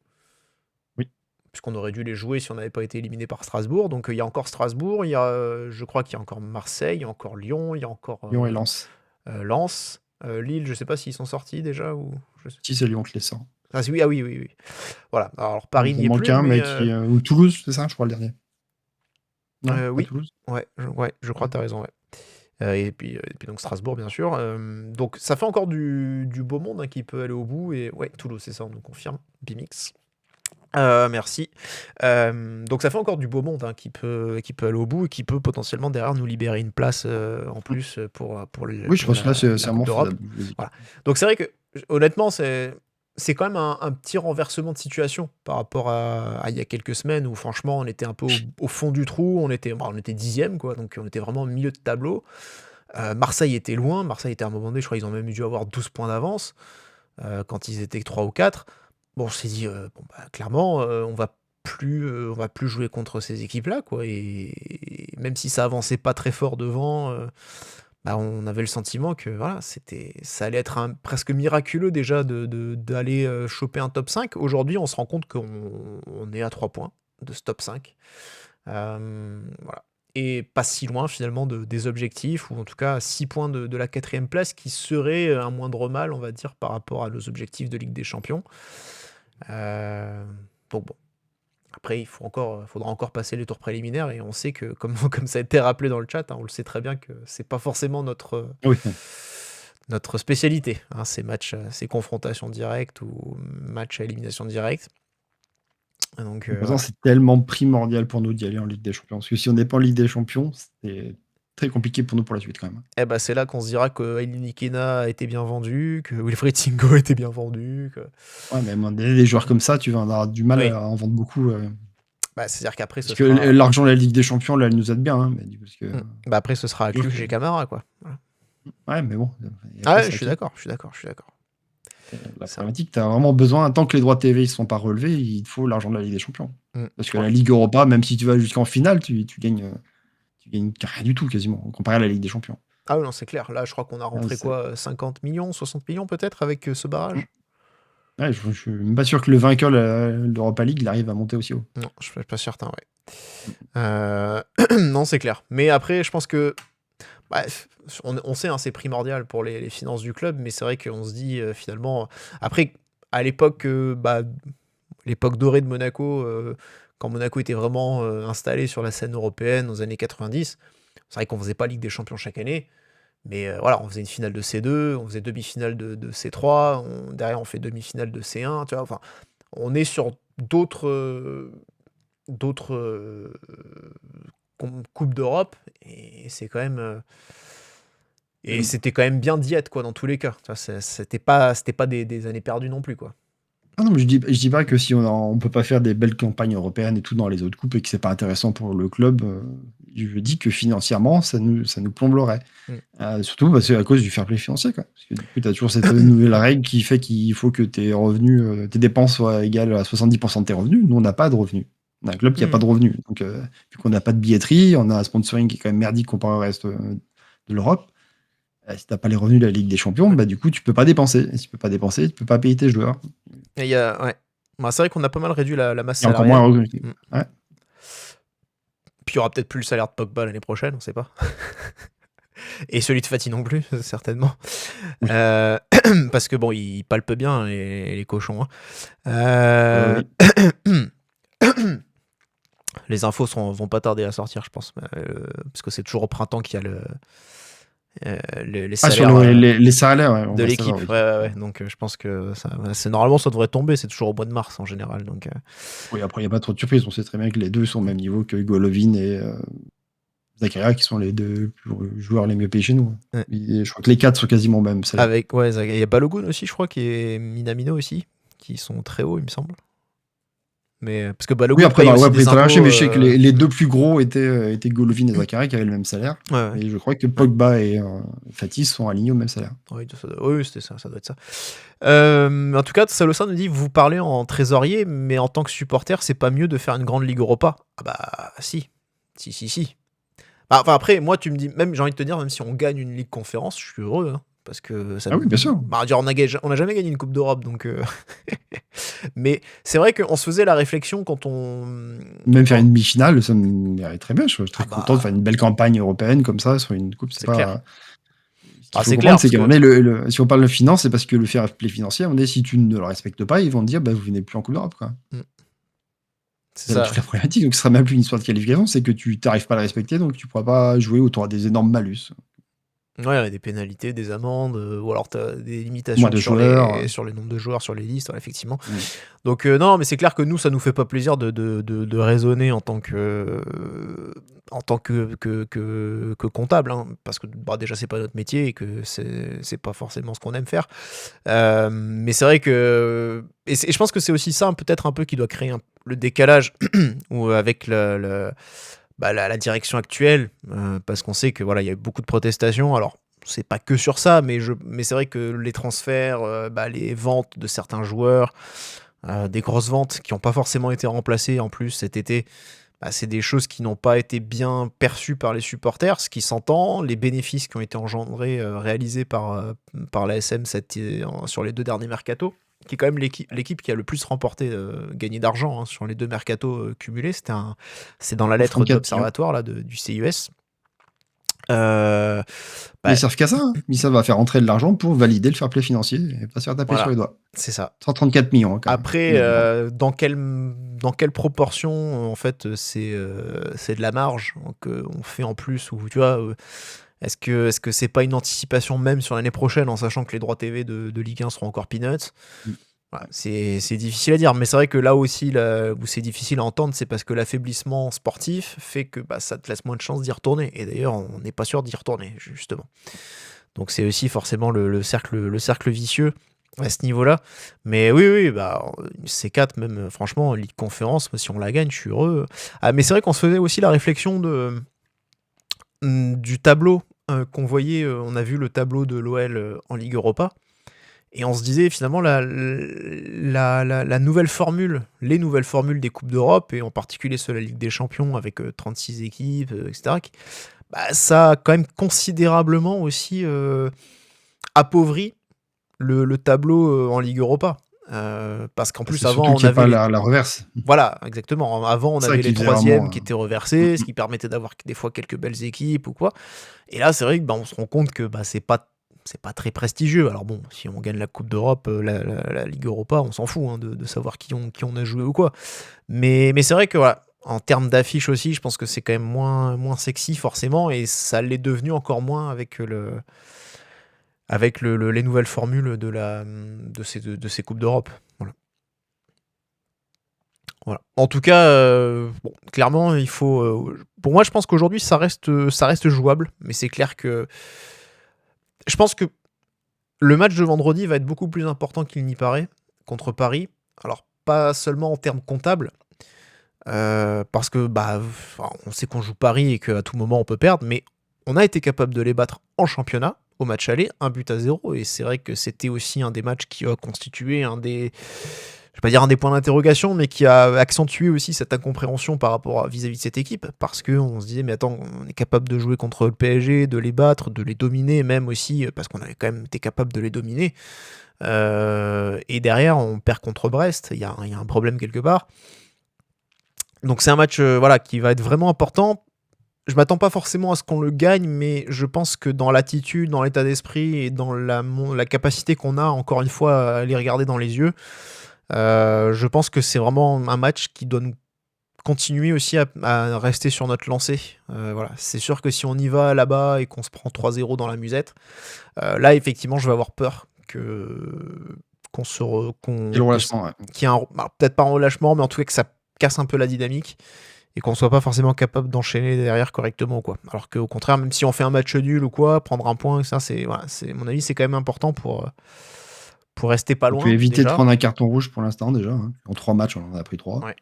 Oui. Puisqu'on aurait dû les jouer si on n'avait pas été éliminé par Strasbourg. Donc il y a encore Strasbourg, je crois qu'il y a encore Marseille, il y a encore Lyon, il y a encore Lyon et Lens. Lens. Lille, je sais pas s'ils sont sortis déjà ou. Si, c'est Lyon qui les sort. Oui. Voilà. Alors Paris Il n'y est manque plus, un, mais mais ou Toulouse, c'est ça, je crois, le dernier. Non, pas oui. Toulouse. Ouais, je crois que tu as raison. Ouais. Et puis donc Strasbourg, bien sûr. Donc ça fait encore du beau monde qui peut aller au bout. Et ouais, Toulouse, c'est ça, on nous confirme. Bimix. Merci. Donc ça fait encore du beau monde qui peut aller au bout et qui peut potentiellement derrière nous libérer une place en plus pour Oui, je pense que là, c'est la vraiment Coupe d'Europe. faisable. Voilà. Donc c'est vrai que honnêtement c'est quand même un petit renversement de situation par rapport à il y a quelques semaines où franchement on était un peu au fond du trou, on était 10e quoi, donc on était vraiment au milieu de tableau. Marseille était loin, Marseille était à un moment donné, je crois qu'ils ont même dû avoir 12 points d'avance quand ils étaient 3 ou 4. Bon, on s'est dit, clairement, on va plus jouer contre ces équipes-là, quoi. Et même si ça avançait pas très fort devant, on avait le sentiment que voilà, ça allait être presque miraculeux déjà d'aller choper un top 5. Aujourd'hui, on se rend compte qu'on est à 3 points de ce top 5. Voilà. Et pas si loin finalement des objectifs, ou en tout cas à 6 points de la 4e place, qui serait un moindre mal, on va dire, par rapport à nos objectifs de Ligue des Champions. Donc bon, après il faudra encore passer les tours préliminaires, et on sait que comme ça a été rappelé dans le chat, on le sait très bien que c'est pas forcément notre spécialité, ces matchs, ces confrontations directes ou matchs à élimination directe. Donc Maintenant, c'est tellement primordial pour nous d'y aller en Ligue des Champions, parce que si on n'est pas en Ligue des Champions, c'est très compliqué pour nous pour la suite quand même. C'est là qu'on se dira que Ailin Ikena a été bien vendu, que Wilfried Singo a été bien vendu. Ouais, mais des joueurs comme ça, tu vas avoir du mal Oui. à en vendre beaucoup. C'est-à-dire qu'après, parce que l'argent de la Ligue des Champions, là, elle nous aide bien. Parce que... après, ce sera Cluj chez Camara, quoi. Voilà. Ouais, mais bon. Je suis d'accord. La problématique, tu as vraiment besoin, tant que les droits de TV ne sont pas relevés, il te faut l'argent de la Ligue des Champions. Parce que la Ligue Europa, même si tu vas jusqu'en finale, tu gagnes rien du tout quasiment, comparé à la Ligue des Champions. Ah oui, non, c'est clair. Là, je crois qu'on a rentré 50 millions, 60 millions peut-être avec ce barrage. Ouais, je suis même pas sûr que le vainqueur de l'Europa League il arrive à monter aussi haut. Non, je suis pas certain, ouais. Non, c'est clair. Mais après, je pense que on sait, c'est primordial pour les finances du club, mais c'est vrai qu'on se dit finalement, après, à l'époque, l'époque dorée de Monaco, quand Monaco était vraiment installé sur la scène européenne aux années 90, c'est vrai qu'on faisait pas Ligue des Champions chaque année, mais voilà, on faisait une finale de C2, on faisait demi-finale de C3, derrière on fait demi-finale de C1, tu vois, enfin, on est sur d'autres Coupes d'Europe, et c'est quand même... et c'était quand même bien diète, quoi, dans tous les cas. C'était pas des années perdues non plus, quoi. Ah non, mais je dis pas que si on peut pas faire des belles campagnes européennes et tout dans les autres coupes et que c'est pas intéressant pour le club, je dis que financièrement, ça nous plomberait. Surtout parce que à cause du fair play financier, quoi. Parce que du coup, tu as toujours cette nouvelle règle qui fait qu'il faut que tes revenus, tes dépenses soient égales à 70% de tes revenus. Nous, on n'a pas de revenus. On a un club qui n'a pas de revenus. Donc, vu qu'on n'a pas de billetterie, on a un sponsoring qui est quand même merdique comparé au reste de l'Europe. Si t'as pas les revenus de la Ligue des Champions, bah du coup, tu peux pas dépenser. Et si tu peux pas dépenser, tu peux pas payer tes joueurs. Et il y a, ouais. Bah, c'est vrai qu'on a pas mal réduit la masse Et encore salariale. moins revenus. Ouais. Puis il y aura peut-être plus le salaire de Pogba l'année prochaine, on sait pas. Et celui de Fati non plus, certainement. Oui. Parce que bon, il palpe bien les cochons. Hein. Les infos vont pas tarder à sortir, je pense. Parce que c'est toujours au printemps qu'il y a les salaires sur les salaires ouais, de l'équipe. Ouais. Donc je pense que normalement ça devrait tomber, c'est toujours au mois de mars en général. Donc, Oui, après il n'y a pas trop de surprise, on sait très bien que les deux sont au même niveau que Golovin et Zakaria, qui sont les deux joueurs les mieux payés chez nous. Ouais. Et je crois que les quatre sont quasiment au même salaire. Il y a Balogun aussi, je crois, qui est Minamino aussi, qui sont très hauts, il me semble. Mais parce que Balogun, Oui, après, paye aussi il des est lâché, impôts, mais je sais que les deux plus gros étaient Golovin et Zakaria qui avaient le même salaire. Ouais. Et je crois que Pogba et Fati sont alignés au même salaire. Oui, c'était ça doit être ça. En tout cas, Salosa nous dit, vous parlez en trésorier, mais en tant que supporter, c'est pas mieux de faire une grande Ligue Europa? Ah bah si. Bah, enfin après, moi tu me dis, même j'ai envie de te dire, même si on gagne une Ligue Conférence, je suis heureux, hein, parce que ça. Ah oui, bien sûr. Bah, on n'a jamais gagné une Coupe d'Europe, donc. Mais c'est vrai qu'on se faisait la réflexion quand on. Même faire une demi-finale, ça me mérite très bien. Je suis très content de faire une belle campagne européenne comme ça sur une coupe. C'est pas. Clair. Ce qu'il faut C'est comprendre, clair, c'est qu'à un moment donné, si on parle de finance, c'est parce que le fair play financier, à un moment donné, si tu ne le respectes pas, ils vont te dire, bah, vous venez plus en Coupe d'Europe, quoi. C'est ça. toute la problématique. Donc, ce sera même plus une histoire de qualification, c'est que tu n'arrives pas à le respecter, donc tu pourras pas jouer ou tu auras des énormes malus. Ouais, des pénalités, des amendes, ou alors t'as des limitations Moins de joueurs. sur le nombre de joueurs sur les listes, ouais, effectivement. Oui. Donc non, mais c'est clair que nous, ça nous fait pas plaisir de raisonner en tant que comptable, hein, parce que bah, déjà c'est pas notre métier et que c'est pas forcément ce qu'on aime faire. Mais c'est vrai que et je pense que c'est aussi ça peut-être un peu qui doit créer le décalage ou avec la direction actuelle, parce qu'on sait que voilà, il y a eu beaucoup de protestations. Alors c'est pas que sur ça, mais c'est vrai que les transferts, les ventes de certains joueurs, des grosses ventes qui n'ont pas forcément été remplacées en plus cet été, c'est des choses qui n'ont pas été bien perçues par les supporters, ce qui s'entend. Les bénéfices qui ont été engendrés, réalisés par l'ASM sur les 2 derniers mercatos, qui est quand même l'équipe qui a le plus gagné d'argent, hein, sur les 2 mercatos cumulés. C'est dans la lettre de l'observatoire là, du CIUS. Ils servent qu'à ça. Hein. Missa va faire entrer de l'argent pour valider le fair play financier et pas se faire taper sur les doigts. C'est ça. 134 millions. Hein, quand après, même. dans quelle proportion en fait c'est de la marge qu'on fait en plus, ou tu vois, est-ce que c'est pas une anticipation même sur l'année prochaine, en sachant que les droits TV de Ligue 1 seront encore peanuts? Voilà, c'est difficile à dire, mais c'est vrai que là aussi, où c'est difficile à entendre, c'est parce que l'affaiblissement sportif fait que ça te laisse moins de chances d'y retourner. Et d'ailleurs, on n'est pas sûr d'y retourner, justement. Donc c'est aussi forcément le cercle vicieux à ce niveau-là. Mais oui, C4, même franchement, Ligue Conférence, si on la gagne, je suis heureux. Mais c'est vrai qu'on se faisait aussi la réflexion du tableau qu'on voyait. On a vu le tableau de l'OL en Ligue Europa. Et on se disait finalement la nouvelle formule, les nouvelles formules des Coupes d'Europe, et en particulier ceux de la Ligue des Champions avec 36 équipes, etc., ça a quand même considérablement aussi appauvri le tableau en Ligue Europa. Parce qu'en plus, avant, on avait pas la reverse. Voilà, exactement. Avant, on avait les 3e qui étaient reversés, ce qui permettait d'avoir des fois quelques belles équipes ou quoi. Et là, c'est vrai que on se rend compte que c'est pas très prestigieux. Alors bon, si on gagne la Coupe d'Europe, la Ligue Europa, on s'en fout, hein, de savoir qui on a joué ou quoi. Mais c'est vrai que voilà, en termes d'affiche aussi, je pense que c'est quand même moins sexy forcément, et ça l'est devenu encore moins avec les nouvelles formules de ces Coupes d'Europe. Voilà. En tout cas, clairement, il faut. Pour moi, je pense qu'aujourd'hui, ça reste jouable, mais c'est clair que je pense que le match de vendredi va être beaucoup plus important qu'il n'y paraît contre Paris. Alors, pas seulement en termes comptables, parce que on sait qu'on joue Paris et qu'à tout moment on peut perdre, mais on a été capable de les battre en championnat au match aller, 1-0, et c'est vrai que c'était aussi un des matchs qui a constitué je vais pas dire un des points d'interrogation, mais qui a accentué aussi cette incompréhension par rapport vis-à-vis de cette équipe, parce qu'on se disait, mais attends, on est capable de jouer contre le PSG, de les battre, de les dominer, même aussi, parce qu'on avait quand même été capable de les dominer, et derrière, on perd contre Brest, il y a un problème quelque part. Donc c'est un match qui va être vraiment important. Je m'attends pas forcément à ce qu'on le gagne, mais je pense que dans l'attitude, dans l'état d'esprit et dans la capacité qu'on a, encore une fois, à les regarder dans les yeux, je pense que c'est vraiment un match qui doit nous continuer aussi à rester sur notre lancée. C'est sûr que si on y va là-bas et qu'on se prend 3-0 dans la musette, là, effectivement, je vais avoir peur Et le relâchement, ouais. qu'il y ait peut-être pas un relâchement, mais en tout cas que ça casse un peu la dynamique et qu'on soit pas forcément capable d'enchaîner derrière correctement, quoi. Alors qu'au contraire, même si on fait un match nul ou quoi, prendre un point, ça c'est à mon avis c'est quand même important pour rester pas On loin. peut éviter déjà. de prendre un carton rouge pour l'instant déjà. En 3 matchs, on en a pris 3. Ouais.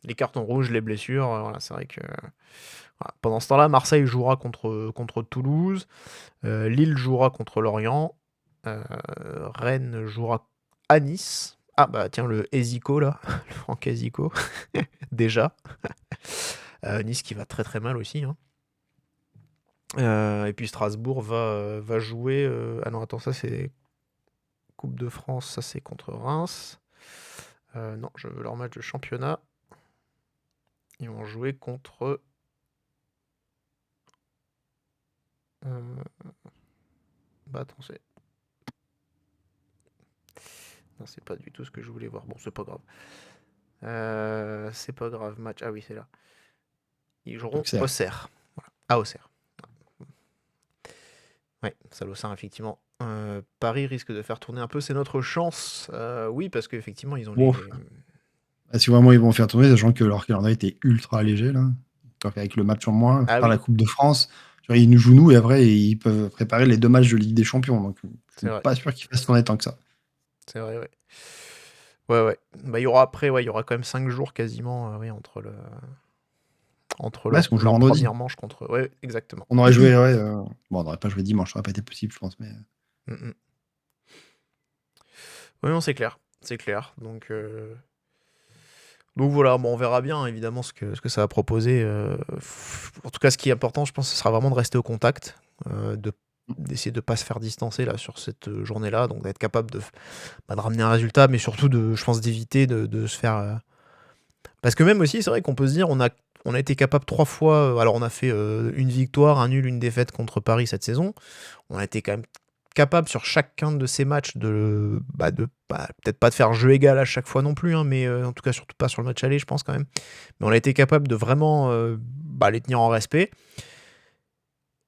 Les cartons rouges, les blessures, c'est vrai que pendant ce temps-là, Marseille jouera contre Toulouse, Lille jouera contre Lorient, Rennes jouera à Nice. Ah bah tiens, le Ezico là, le Franck Ezico, déjà. Nice qui va très très mal aussi, hein. Et puis Strasbourg va jouer. Ah non, attends, ça c'est Coupe de France, ça c'est contre Reims. Non, je veux leur match de championnat. Ils vont jouer contre. Attends, non, c'est pas du tout ce que je voulais voir. Bon, c'est pas grave. C'est pas grave. Match. Ah oui, c'est là. Ils joueront Auxerre. Auxerre. Voilà. À Auxerre. Ouais, Salaucin, effectivement. Paris risque de faire tourner un peu. C'est notre chance. Oui, parce qu'effectivement, ils ont Bon. Si vraiment ils vont faire tourner, sachant que leur calendrier était ultra allégé, là. Avec le match en moins, Ah par oui. la Coupe de France. Genre, ils nous jouent nous et après, ils peuvent préparer les 2 matchs de Ligue des Champions. Donc, je C'est suis vrai. pas sûr qu'ils fassent tourner tant que ça. C'est vrai, ouais. Ouais. Il y aura après, il y aura quand même 5 jours quasiment entre Parce qu'on joue leur vendredi. première manche contre. Ouais, exactement. On aurait joué, bon, on n'aurait pas joué dimanche, ça aurait pas été possible, je pense. Mais Oui, non, c'est clair. C'est clair. Donc voilà, bon, on verra bien évidemment ce que ça va proposer. En tout cas, ce qui est important, je pense, ce sera vraiment de rester au contact, d'essayer de ne pas se faire distancer là, sur cette journée-là, donc d'être capable de ramener un résultat, mais surtout, je pense, d'éviter de se faire. Parce que même aussi, c'est vrai qu'on peut se dire, on a été capable 3 fois. Alors, on a fait une victoire, un nul, une défaite contre Paris cette saison. On a été quand même capable sur chacun de ces matchs peut-être pas de faire jeu égal à chaque fois non plus, hein, mais en tout cas surtout pas sur le match aller, je pense quand même. Mais on a été capable de vraiment les tenir en respect.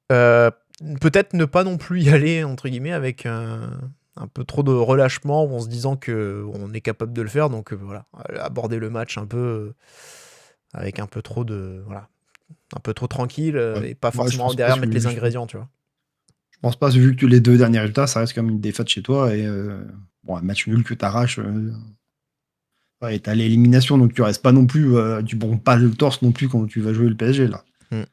Peut-être ne pas non plus y aller entre guillemets avec un peu trop de relâchement en se disant que on est capable de le faire, donc voilà, aborder le match un peu avec un peu trop un peu trop tranquille, et pas forcément pense derrière pas mettre les que- ingrédients, tu vois. je pense pas, vu que les 2 derniers résultats, ça reste comme une défaite chez toi. Et bon, un match nul que t'arraches, et t'as l'élimination, donc tu restes pas non plus, tu prends pas le torse non plus quand tu vas jouer le PSG là. Ouais.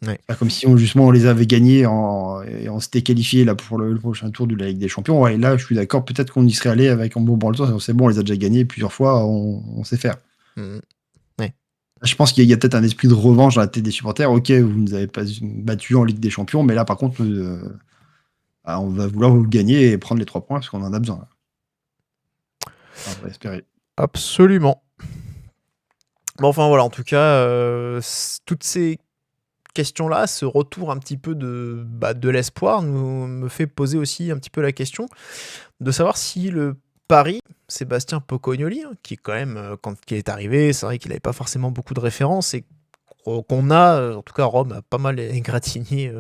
C'est pas comme si on les avait gagnés et on s'était qualifié là pour le prochain tour de la Ligue des Champions. Ouais, là, je suis d'accord, peut-être qu'on y serait allé avec un bon branle-torse. C'est bon, on les a déjà gagnés plusieurs fois, on sait faire. Je pense qu'il y a peut-être un esprit de revanche dans la tête des supporters. Ok, vous nous avez pas battu en Ligue des Champions, mais là, par contre, on va vouloir vous gagner et prendre les 3 points parce qu'on en a besoin. Là. Enfin, on va espérer. Absolument. Bon, enfin voilà, en tout cas, toutes ces questions-là, ce retour un petit peu de l'espoir me fait poser aussi un petit peu la question de savoir si le Paris, Sébastien Pocognoli, hein, qui quand même, quand il est arrivé, c'est vrai qu'il n'avait pas forcément beaucoup de références et qu'on a, en tout cas Rome a pas mal égratigné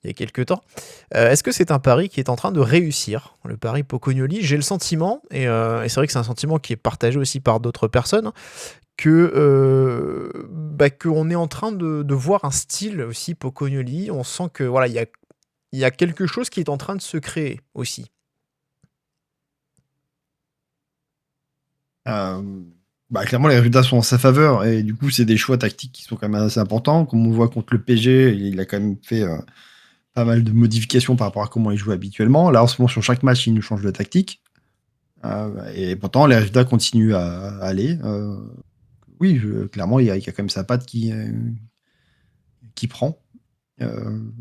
il y a quelques temps. Est-ce que c'est un pari qui est en train de réussir, le pari Pocognoli? J'ai le sentiment, et c'est vrai que c'est un sentiment qui est partagé aussi par d'autres personnes, hein, qu'on est en train de voir un style aussi Pocognoli. On sent que voilà, il y a quelque chose qui est en train de se créer aussi. Bah, clairement, les résultats sont en sa faveur et du coup, c'est des choix tactiques qui sont quand même assez importants. Comme on voit contre le PSG, il a quand même fait pas mal de modifications par rapport à comment il joue habituellement. Là, en ce moment, sur chaque match, il nous change de tactique. Et pourtant, les résultats continuent à aller. Oui, clairement, il y a quand même sa patte qui prend.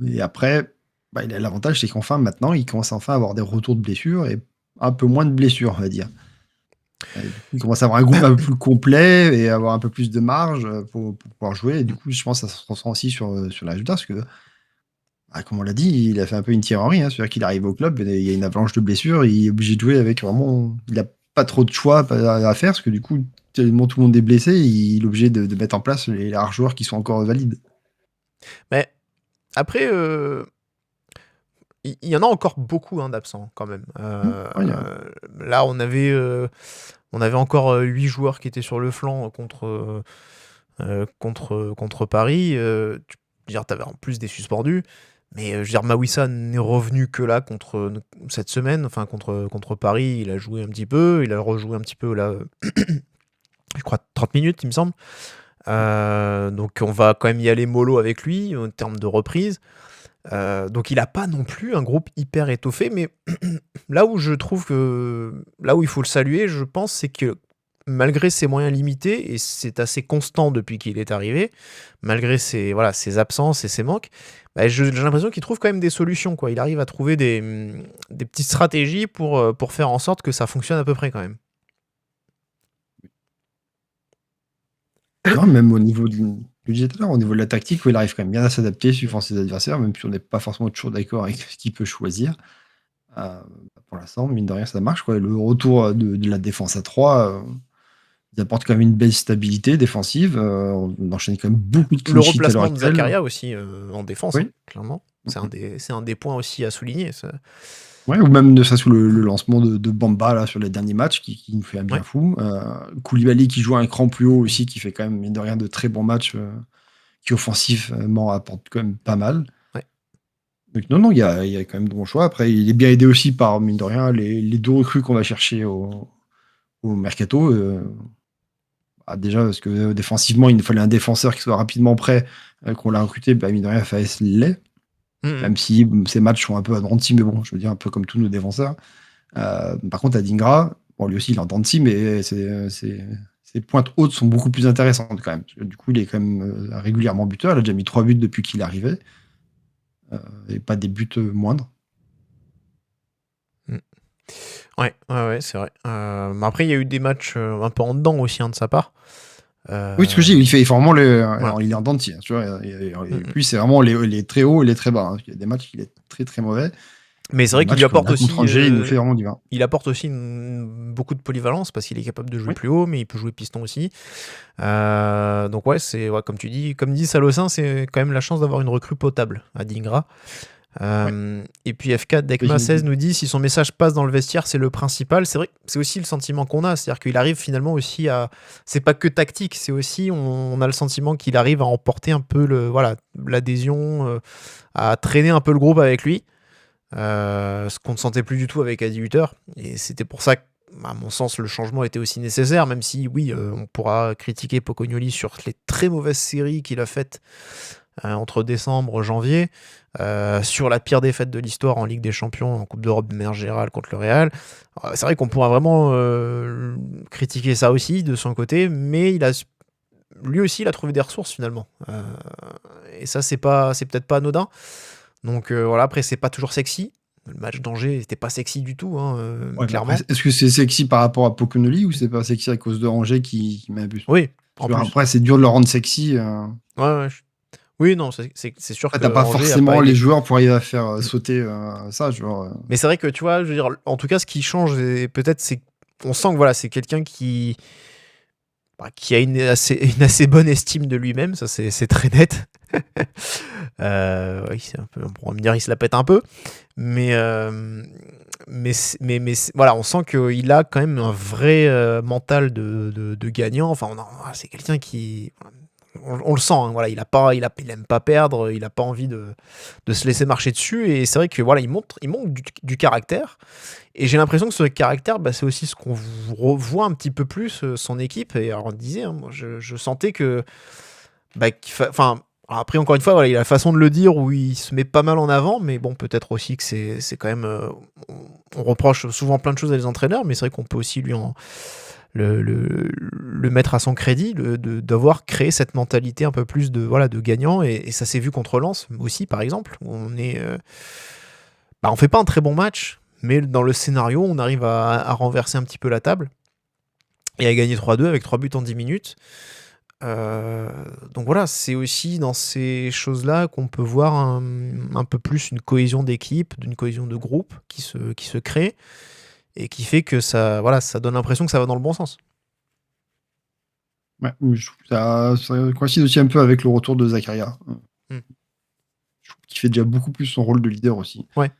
Et après, bah, l'avantage, c'est qu'enfin, maintenant, il commence enfin à avoir des retours de blessures et un peu moins de blessures, on va dire. Du coup, il commence à avoir un groupe un peu plus complet et avoir un peu plus de marge pour pouvoir jouer. Et du coup, je pense que ça se ressent aussi sur les résultats parce que, bah, comme on l'a dit, il a fait un peu une Thierry, hein, c'est-à-dire qu'il arrive au club, il y a une avalanche de blessures, il est obligé de jouer avec vraiment. Il n'a pas trop de choix à faire parce que du coup, tellement tout le monde est blessé, il est obligé de mettre en place les rares joueurs qui sont encore valides. Mais après, il y en a encore beaucoup d'absents quand même. Ouais, Là, on avait encore 8 joueurs qui étaient sur le flanc contre Paris. Tu avais en plus des suspendus. Mais je veux dire, Mawissa n'est revenu que là cette semaine, enfin contre Paris. Il a joué un petit peu, il a rejoué un petit peu là, je crois 30 minutes, il me semble. Donc on va quand même y aller mollo avec lui en termes de reprise. Donc il n'a pas non plus un groupe hyper étoffé, mais là où je trouve que là où il faut le saluer, je pense, c'est que malgré ses moyens limités, et c'est assez constant depuis qu'il est arrivé, malgré ses absences et ses manques, bah, j'ai l'impression qu'il trouve quand même des solutions, quoi. Il arrive à trouver des petites stratégies pour faire en sorte que ça fonctionne à peu près quand même. Non, même au niveau je disais tout à l'heure, au niveau de la tactique, où il arrive quand même bien à s'adapter suivant ses adversaires, même si on n'est pas forcément toujours d'accord avec ce qu'il peut choisir. Pour l'instant, mine de rien, ça marche, quoi. Le retour de la défense à 3, il apporte quand même une belle stabilité défensive. On enchaîne quand même beaucoup de Le clean sheets à l'heure replacement de actuelle. Zakaria aussi en défense, Oui. clairement. C'est un des points aussi à souligner. Ça. Ouais, ou même ne serait-ce que le lancement de Bamba là, sur les derniers matchs qui nous fait un bien Ouais. fou. Koulibaly qui joue un cran plus haut aussi, qui fait quand même, mine de rien, de très bons matchs, qui offensivement apporte quand même pas mal. Ouais. Donc non, il y a quand même de bons choix. Après, il est bien aidé aussi par, mine de rien, les deux recrues qu'on va chercher au mercato. Déjà, parce que défensivement, il nous fallait un défenseur qui soit rapidement prêt, qu'on l'a recruté, mine de rien, Faes l'est. Même si ces matchs sont un peu à dents de scie, mais bon, je veux dire, un peu comme tous nos défenseurs. Par contre, Adingra, bon, lui aussi, il est en dents de scie, mais ses pointes hautes sont beaucoup plus intéressantes quand même. Parce que, du coup, il est quand même régulièrement buteur. Il a déjà mis 3 buts depuis qu'il est arrivé. Et pas des buts moindres. Ouais, c'est vrai. Mais après, il y a eu des matchs un peu en dedans aussi de sa part. Oui, ce que je dis, il fait vraiment Voilà. il est en dents de scie, hein, tu vois. Et puis, c'est vraiment les très hauts et les très bas. Hein. Il y a des matchs qu'il est très très mauvais. Mais c'est vrai qu'il lui apporte aussi. Contre Angers, il nous fait vraiment du bien. Il apporte aussi beaucoup de polyvalence parce qu'il est capable de jouer plus haut, mais il peut jouer piston aussi. Donc ouais, c'est comme tu dis, comme dit Salossin, c'est quand même la chance d'avoir une recrue potable à Dingra. Et puis F4 Dekma 16 nous dit si son message passe dans le vestiaire, c'est le principal. C'est vrai, c'est aussi le sentiment qu'on a, c'est-à-dire qu'il arrive finalement aussi à. C'est pas que tactique, c'est aussi on a le sentiment qu'il arrive à emporter un peu l'adhésion, à traîner un peu le groupe avec lui. Ce qu'on ne sentait plus du tout avec Adi Hutter, et c'était pour ça que, à mon sens, le changement était aussi nécessaire, même si oui, on pourra critiquer Pocognoli sur les très mauvaises séries qu'il a faites entre décembre et janvier, sur la pire défaite de l'histoire en Ligue des Champions, en Coupe d'Europe de manière générale contre le Real. C'est vrai qu'on pourra vraiment critiquer ça aussi de son côté, mais lui aussi il a trouvé des ressources finalement, et ça c'est peut-être pas anodin. Donc voilà, après c'est pas toujours sexy. Le match d'Angers n'était pas sexy du tout, clairement. Après, est-ce que c'est sexy par rapport à Pocognoli ou c'est pas sexy à cause de Angers qui met un but? Oui, en plus. Après, c'est dur de le rendre sexy. Ouais. Oui, non, c'est sûr que t'as pas Angers forcément les joueurs pour arriver à faire sauter ça. Mais c'est vrai que tu vois, je veux dire, en tout cas, ce qui change, peut-être, c'est on sent que voilà, c'est quelqu'un qui a une assez bonne estime de lui-même, ça c'est très net. Oui, c'est un peu, on pourra me dire il se la pète un peu, mais voilà, on sent qu'il a quand même un vrai mental de gagnant. Enfin, c'est quelqu'un qui on le sent, hein, voilà, il aime pas perdre, il a pas envie de se laisser marcher dessus. Et c'est vrai que voilà, il montre du caractère. Et j'ai l'impression que ce caractère, c'est aussi ce qu'on revoit un petit peu plus son équipe. Et alors on disait, hein, moi je sentais que, enfin. Après, encore une fois, voilà, il a la façon de le dire où il se met pas mal en avant, mais bon, peut-être aussi que c'est quand même. On reproche souvent plein de choses à les entraîneurs, mais c'est vrai qu'on peut aussi le mettre à son crédit, d'avoir créé cette mentalité un peu plus de gagnant, et ça s'est vu contre Lens aussi, par exemple. Où on fait pas un très bon match, mais dans le scénario, on arrive à renverser un petit peu la table et à gagner 3-2 avec 3 buts en 10 minutes. Donc voilà, c'est aussi dans ces choses-là qu'on peut voir un peu plus une cohésion d'équipe, d'une cohésion de groupe qui se crée et qui fait que ça donne l'impression que ça va dans le bon sens. Ouais, je trouve que ça coïncide aussi un peu avec le retour de Zakaria. Je trouve qu'il fait déjà beaucoup plus son rôle de leader aussi. Ouais.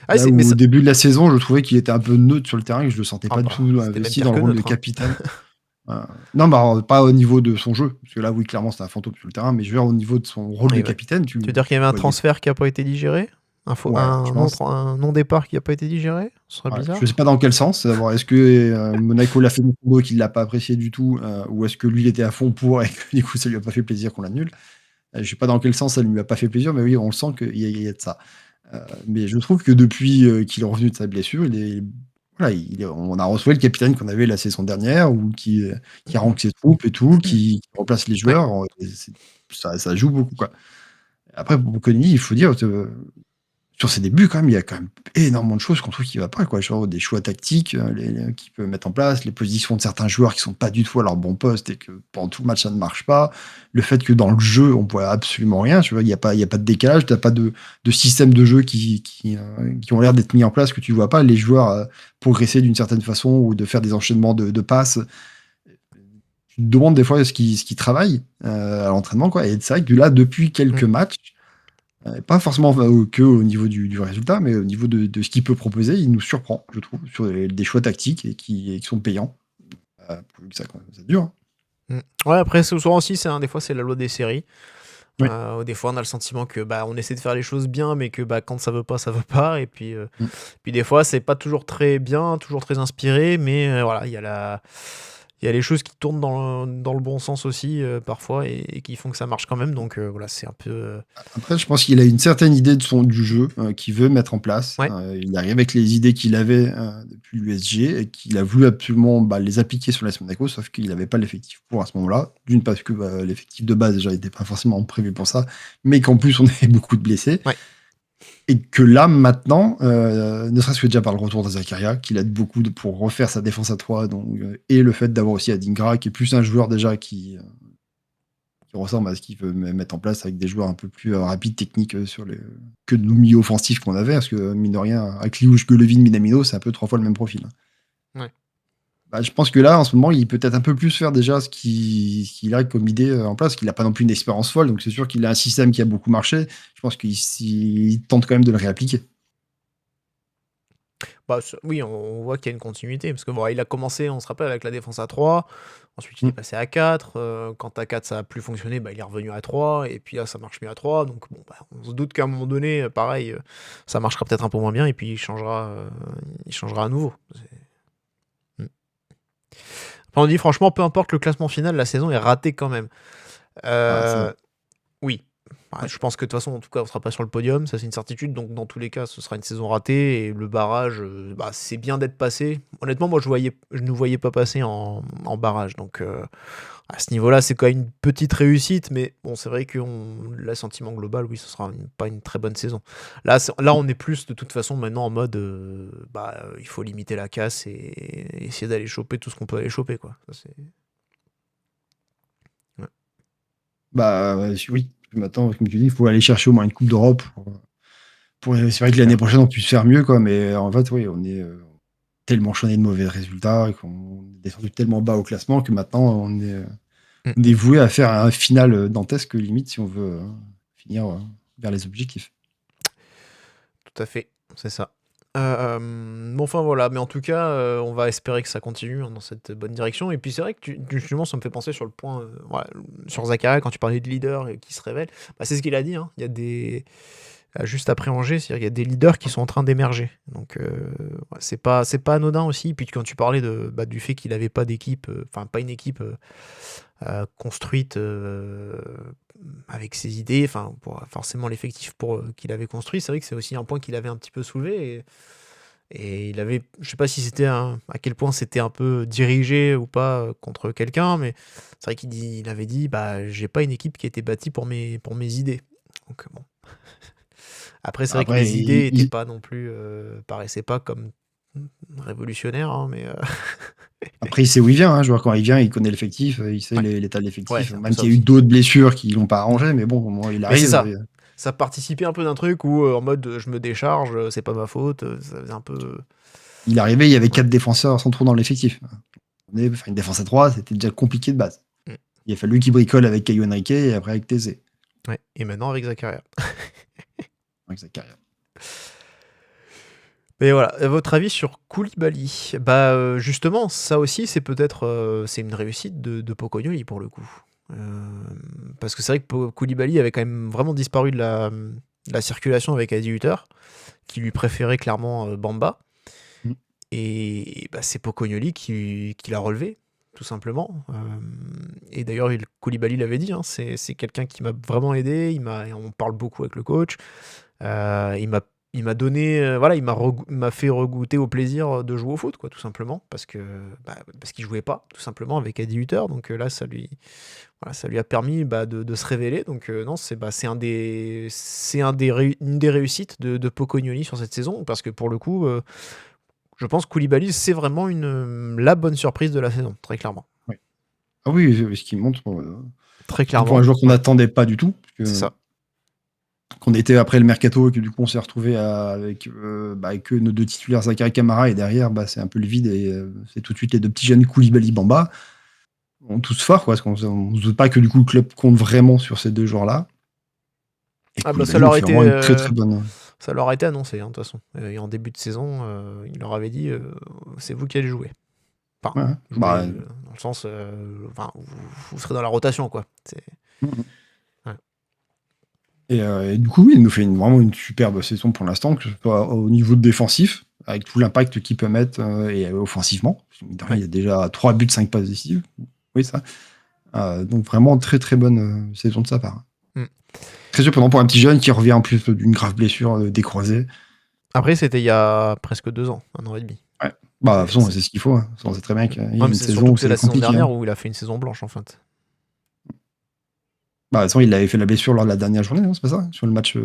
Là où au début de la saison, je trouvais qu'il était un peu neutre sur le terrain, que je le sentais pas du tout investi dans le rôle de capitaine. Non, pas au niveau de son jeu, parce que là, oui, clairement, c'était un fantôme sur le terrain, mais je veux dire, au niveau de son rôle de capitaine. Tu veux dire qu'il y avait un transfert qui n'a pas été digéré ? Un non-départ qui n'a pas été digéré ? Ce serait bizarre. Je ne sais pas dans quel sens. Est-ce que Monaco l'a fait et qu'il ne l'a pas apprécié du tout, ou est-ce que lui, il était à fond pour et que du coup, ça ne lui a pas fait plaisir qu'on l'annule ? Je ne sais pas dans quel sens ça ne lui a pas fait plaisir, mais oui, on le sent qu'il y a de ça. Mais je trouve que depuis qu'il est revenu de sa blessure, on a retrouvé le capitaine qu'on avait la saison dernière, ou qui rank ses troupes et tout, qui remplace les joueurs. Ça joue beaucoup, quoi. Après, pour Bocconi, il faut dire, sur ses débuts, quand même, il y a quand même énormément de choses qu'on trouve qui ne va pas, quoi. Genre des choix tactiques qu'il peut mettre en place, les positions de certains joueurs qui ne sont pas du tout à leur bon poste et que pendant tout le match, ça ne marche pas. Le fait que dans le jeu, on ne voit absolument rien. Tu vois, il n'y a pas de décalage, tu n'as pas de système de jeu qui ont l'air d'être mis en place, que tu ne vois pas. Les joueurs progresser d'une certaine façon ou de faire des enchaînements de passes. Tu te demandes des fois ce qu'ils travaillent à l'entraînement, quoi. Et c'est vrai que là, depuis quelques matchs, pas forcément que au niveau du résultat, mais au niveau de ce qu'il peut proposer, il nous surprend, je trouve, sur des choix tactiques et qui sont payants. Ça dure. Ouais, après, souvent aussi, des fois, c'est la loi des séries. Oui. Des fois, on a le sentiment que on essaie de faire les choses bien, mais que quand ça veut pas, ça veut pas. Et puis, puis des fois, c'est pas toujours très bien, toujours très inspiré, mais voilà, il y a les choses qui tournent dans le bon sens aussi, parfois, et qui font que ça marche quand même. Donc voilà, c'est un peu. Après, je pense qu'il a une certaine idée du jeu qu'il veut mettre en place. Ouais. Il arrive avec les idées qu'il avait depuis l'USG et qu'il a voulu absolument les appliquer sur l'AS Monaco, sauf qu'il n'avait pas l'effectif pour à ce moment-là. D'une, parce que l'effectif de base déjà n'était pas forcément prévu pour ça, mais qu'en plus, on avait beaucoup de blessés. Ouais. Et que là, maintenant, ne serait-ce que déjà par le retour de Zakaria, qu'il aide beaucoup pour refaire sa défense à 3, et le fait d'avoir aussi Adingra, qui est plus un joueur déjà qui ressemble à ce qu'il veut mettre en place avec des joueurs un peu plus rapides, techniques que nos milieux offensifs qu'on avait, parce que mine de rien, avec Liouche, Golovin, Minamino, c'est un peu 3 fois le même profil. Ouais. Je pense que là, en ce moment, il peut peut-être un peu plus faire déjà ce qu'il a comme idée en place, qu'il n'a pas non plus une expérience folle, donc c'est sûr qu'il a un système qui a beaucoup marché. Je pense qu'il tente quand même de le réappliquer. Oui, on voit qu'il y a une continuité, parce que il a commencé, on se rappelle, avec la défense à 3, ensuite il est passé à 4, quand à 4 ça a plus fonctionné, il est revenu à 3, et puis là ça marche mieux à 3, donc on se doute qu'à un moment donné, pareil, ça marchera peut-être un peu moins bien, et puis il changera à nouveau. Après, on dit franchement, peu importe le classement final, la saison est ratée quand même. Oui. Je pense que de toute façon, en tout cas, on ne sera pas sur le podium, ça c'est une certitude, donc dans tous les cas, ce sera une saison ratée, et le barrage, c'est bien d'être passé. Honnêtement, moi, je ne nous voyais pas passer en barrage, donc à ce niveau-là, c'est quand même une petite réussite, mais bon, c'est vrai que le sentiment global, oui, ce sera pas une très bonne saison. Là, on est plus de toute façon maintenant en mode, il faut limiter la casse et essayer d'aller choper tout ce qu'on peut aller choper, quoi. Ça, c'est... Oui. Maintenant, comme tu dis, il faut aller chercher au moins une Coupe d'Europe. C'est vrai que l'année prochaine, on puisse faire mieux, quoi, mais en fait, oui, on est tellement chané de mauvais résultats et qu'on est descendu tellement bas au classement que maintenant, on est voué à faire un final dantesque, limite, si on veut finir vers les objectifs. Tout à fait, c'est ça. Bon, enfin voilà, mais en tout cas, on va espérer que ça continue dans cette bonne direction. Et puis c'est vrai que justement, ça me fait penser sur le point, sur Zakaria, quand tu parlais de leader qui se révèle, bah, c'est ce qu'il a dit, hein. Il y a des. Juste après Angers, c'est-à-dire qu'il y a des leaders qui sont en train d'émerger. Donc c'est pas anodin aussi. Puis quand tu parlais du fait qu'il n'avait pas d'équipe, enfin pas une équipe construite avec ses idées, enfin forcément l'effectif qu'il avait construit, c'est vrai que c'est aussi un point qu'il avait un petit peu soulevé. Et il avait, je sais pas si c'était à quel point c'était un peu dirigé ou pas contre quelqu'un, mais c'est vrai il avait dit, bah j'ai pas une équipe qui a été bâtie pour mes idées. Donc bon. Après, c'est vrai que Après, les idées étaient il- pas non plus, paraissaient pas comme révolutionnaires, hein, mais Après, il sait où il vient, hein, joueur, quand il vient, il connaît l'effectif, il sait ouais, l'état de ouais, l'effectif, c'est un peu même ça s'il y a eu aussi. d'autres blessures qui l'ont pas Mm. arrangé, mais bon, au moins, il Mais c'est arrive. ça. Ça participait un peu d'un truc où, en mode, je me décharge, c'est pas ma faute, ça faisait un peu. Il est arrivé, il y avait Ouais. 4 défenseurs centraux dans l'effectif. Enfin, une défense à 3, c'était déjà compliqué de base. Mm. Il a fallu qu'il bricole avec Caio Henrique et après avec Thésée. Ouais. Et maintenant avec Zakaria. Avec sa carrière. Mais voilà, votre avis sur Koulibaly? Bah, justement, ça aussi, c'est peut-être, c'est une réussite de Pocognoli pour le coup. Parce que c'est vrai que Koulibaly avait quand même vraiment disparu de la circulation avec Adi Hutter, qui lui préférait clairement Bamba. Mm. Et bah, c'est Pocognoli qui l'a relevé, tout simplement. Et d'ailleurs, Koulibaly l'avait dit, hein, c'est quelqu'un qui m'a vraiment aidé. On parle beaucoup avec le coach. Il m'a donné, voilà, il m'a fait regoûter au plaisir de jouer au foot, quoi, tout simplement, parce qu'il jouait pas, tout simplement, avec Adi Hutter. Donc là, ça lui a permis de se révéler. Donc non, c'est une des réussites de Pocognoni sur cette saison, parce que pour le coup, je pense que Koulibaly, c'est vraiment la bonne surprise de la saison, très clairement. Oui. Ah oui, ce qui montre Très pour un clairement. joueur qu'on Ouais, n'attendait pas du tout. c'est ça. Qu'on était après le mercato et que du coup on s'est retrouvé avec que nos deux titulaires Zakaria Camara et derrière c'est un peu le vide et c'est tout de suite les deux petits jeunes Koulibaly Bamba. On tous forts quoi, parce qu'on ne se doute pas que du coup le club compte vraiment sur ces deux joueurs-là. Et Ah bah, Koulibaly nous fait vraiment une très très bonne. ça leur a été annoncé, hein, de toute façon. Et en début de saison, il leur avait dit c'est vous qui allez jouer. Enfin, Ouais, jouer, dans le sens, vous serez dans la rotation, quoi. Mhm. Ouais. Et du coup, oui, il nous fait vraiment une superbe saison pour l'instant, que ce soit au niveau défensif, avec tout l'impact qu'il peut mettre, et offensivement. Parce que, mine de rien, il y a déjà 3 buts, 5 passes décisives. Oui, ça. Donc vraiment très très bonne saison de sa part. Mm. Très surprenant pour un petit jeune qui revient en plus d'une grave blessure des croisés. Après, c'était il y a presque 2 ans, 1 an et demi. Ouais. De toute façon, c'est ce qu'il faut. Hein. On sait très bien qu'il y a Ouais, une mais c'est saison surtout où que c'est c'est la saison compliqué. dernière Hein. où il a fait une saison blanche, en fait. De toute façon, il avait fait la blessure lors de la dernière journée, non, c'est pas ça? Sur le match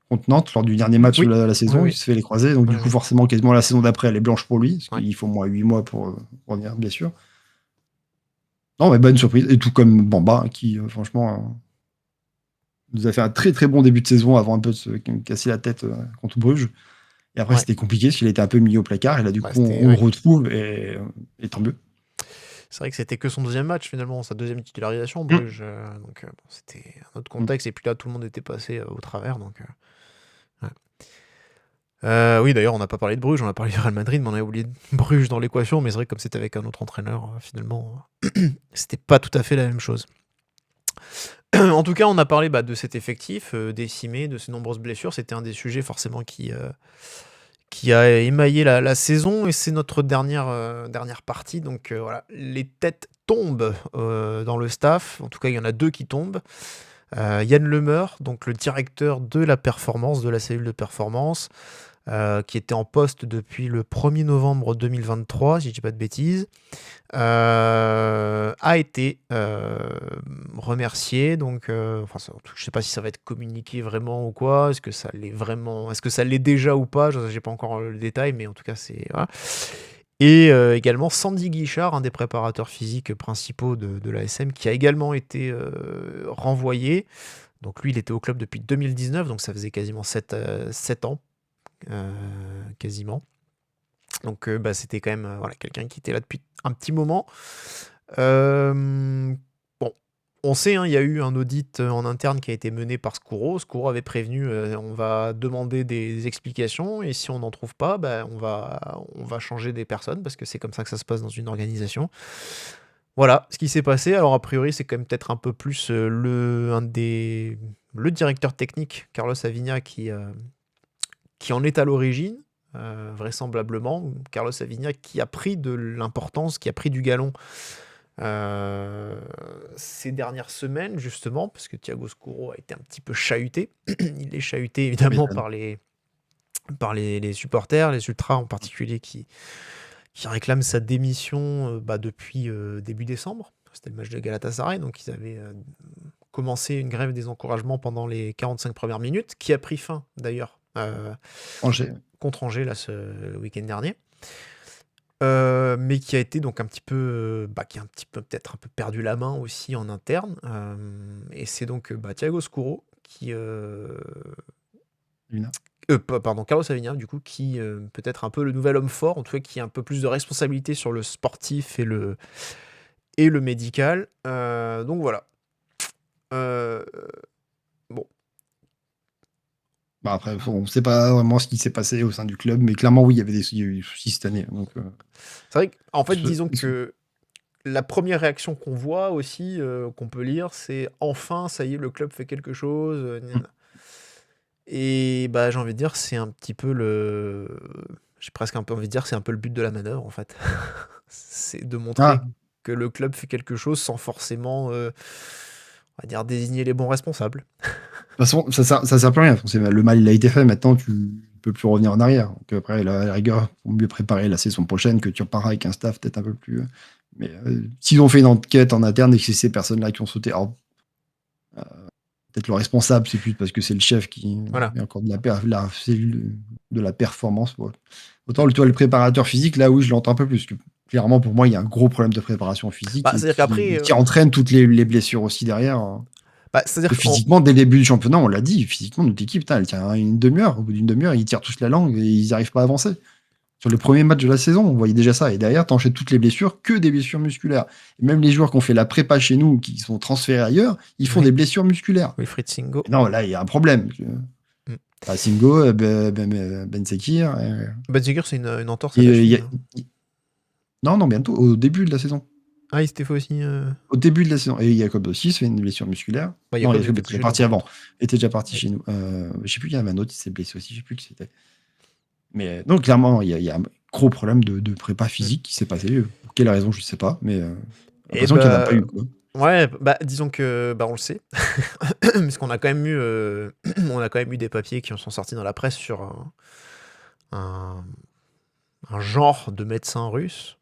contre Nantes, lors du dernier match Oui. de la saison, Oui. il se fait les croisés. Donc, du coup, forcément, quasiment la saison d'après, elle est blanche pour lui, parce Ouais. qu'il faut moins 8 mois pour revenir, bien sûr. Non, mais bonne surprise. Et tout comme Bamba, qui, franchement, nous a fait un très très bon début de saison avant un peu de se casser la tête contre Bruges. Et après, Ouais. c'était compliqué, parce qu'il était un peu mis au placard. Et là, du coup, c'était- on ouais. le retrouve, et tant mieux. C'est vrai que c'était que son deuxième match, finalement, sa deuxième titularisation, Bruges. Donc, bon, c'était un autre contexte. Et puis là, tout le monde était passé au travers. Donc, ouais. Oui, d'ailleurs, on n'a pas parlé de Bruges, on a parlé du Real Madrid, mais on a oublié Bruges dans l'équation. Mais c'est vrai que comme c'était avec un autre entraîneur, finalement, c'était pas tout à fait la même chose. En tout cas, on a parlé de cet effectif décimé, de ces nombreuses blessures. C'était un des sujets forcément qui a émaillé la saison, et c'est notre dernière partie. Donc voilà, les têtes tombent dans le staff. En tout cas, il y en a 2 qui tombent. Yann Lemeur, donc le directeur de la performance, de la cellule de performance, qui était en poste depuis le 1er novembre 2023, si je ne dis pas de bêtises, a été remercié. Donc, je ne sais pas si ça va être communiqué vraiment ou quoi. Est-ce que ça l'est vraiment? Est-ce que ça l'est déjà ou pas? Je n'ai pas encore le détail, mais en tout cas, c'est... Voilà. Et également Sandy Guichard, un des préparateurs physiques principaux de l'ASM, qui a également été renvoyé. Donc lui, il était au club depuis 2019, donc ça faisait quasiment 7 ans. Quasiment. Donc c'était quand même quelqu'un qui était là depuis un petit moment. Bon, On sait, hein, il y a eu un audit en interne qui a été mené par Skuro. Skuro avait prévenu, on va demander des explications et si on n'en trouve pas, bah, on va changer des personnes parce que c'est comme ça que ça se passe dans une organisation. Voilà ce qui s'est passé. Alors a priori, c'est quand même peut-être un peu plus le directeur technique, Carlos Avigna, qui en est à l'origine, vraisemblablement. Carlos Avigna qui a pris de l'importance, qui a pris du galon ces dernières semaines, justement, parce que Thiago Skuro a été un petit peu chahuté. Il est chahuté évidemment M'étonne. par les supporters, les ultras en particulier, qui réclament sa démission depuis début décembre. C'était le match de Galatasaray, donc ils avaient commencé une grève des encouragements pendant les 45 premières minutes, qui a pris fin d'ailleurs Angers. contre Angers là, ce week-end dernier. Mais qui a été donc un petit peu, qui a un petit peu peut-être un peu perdu la main aussi en interne. Et c'est donc Thiago Skuro qui, Luna. pardon, Carlos Avigna du coup, qui peut-être un peu le nouvel homme fort, en tout cas qui a un peu plus de responsabilité sur le sportif et le médical. Donc voilà. Bon. Bah après, on ne sait pas vraiment ce qui s'est passé au sein du club, mais clairement, oui, il y a eu des soucis cette année. Donc, C'est vrai qu'en fait, ce- disons ce- que la première réaction qu'on voit aussi, qu'on peut lire, c'est enfin, ça y est, le club fait quelque chose. Gna. Et bah, j'ai envie de dire, c'est un petit peu j'ai presque un peu envie de dire, c'est un peu le but de la manœuvre en fait. C'est de montrer Ah, que le club fait quelque chose sans forcément, on va dire, désigner les bons responsables. de toute façon, ça sert plus à rien. Le mal, il a été fait. Maintenant, tu ne peux plus revenir en arrière. Donc après, la rigueur, pour mieux préparer la saison prochaine, que tu repars avec un staff peut-être un peu plus. Mais s'ils ont fait une enquête en interne et que c'est ces personnes-là qui ont sauté, alors, peut-être le responsable, c'est plus parce que c'est le chef qui Voilà. est encore de la cellule de la performance. Ouais. Autant le préparateur physique, là, oui, je l'entends un peu plus. Que, clairement, pour moi, il y a un gros problème de préparation physique et C'est-à-dire qu'après, qui entraîne toutes les blessures aussi derrière. c'est-à-dire Et physiquement, dès le début du championnat, on l'a dit, physiquement, notre équipe, putain, elle tient une demi-heure. Au bout d'une demi-heure, ils tirent tous la langue et ils n'arrivent pas à avancer. Sur le premier match de la saison, on voyait déjà ça. Et derrière, t'enchaînes toutes les blessures, que des blessures musculaires. Et même les joueurs qui ont fait la prépa chez nous, qui sont transférés ailleurs, ils font Oui. des blessures musculaires. Wilfried Singo. Et non, là, il y a un problème. Singo, Ben Sekir. Benziger, c'est une entorse à Et, la il y cheville. a- non, bientôt, au début de la saison. Ah, il s'était fait aussi. Au début de la saison. Et Jacob aussi, c'est une blessure musculaire. Bah, Non, Jacob, il Jacob était était touché, parti donc, avant. par contre. Il était déjà parti Oui. chez nous. Je sais plus, il y en avait un autre qui s'est blessé aussi, je sais plus qui c'était. Mais donc, clairement, il y a un gros problème de prépa physique qui s'est passé. Pour quelle raison, je sais pas. Mais Et l'impression qu'il n'y en a pas eu. Quoi. ouais, disons que on le sait, parce qu'on a quand même eu, on a quand même eu des papiers qui sont sortis dans la presse sur un genre de médecin russe,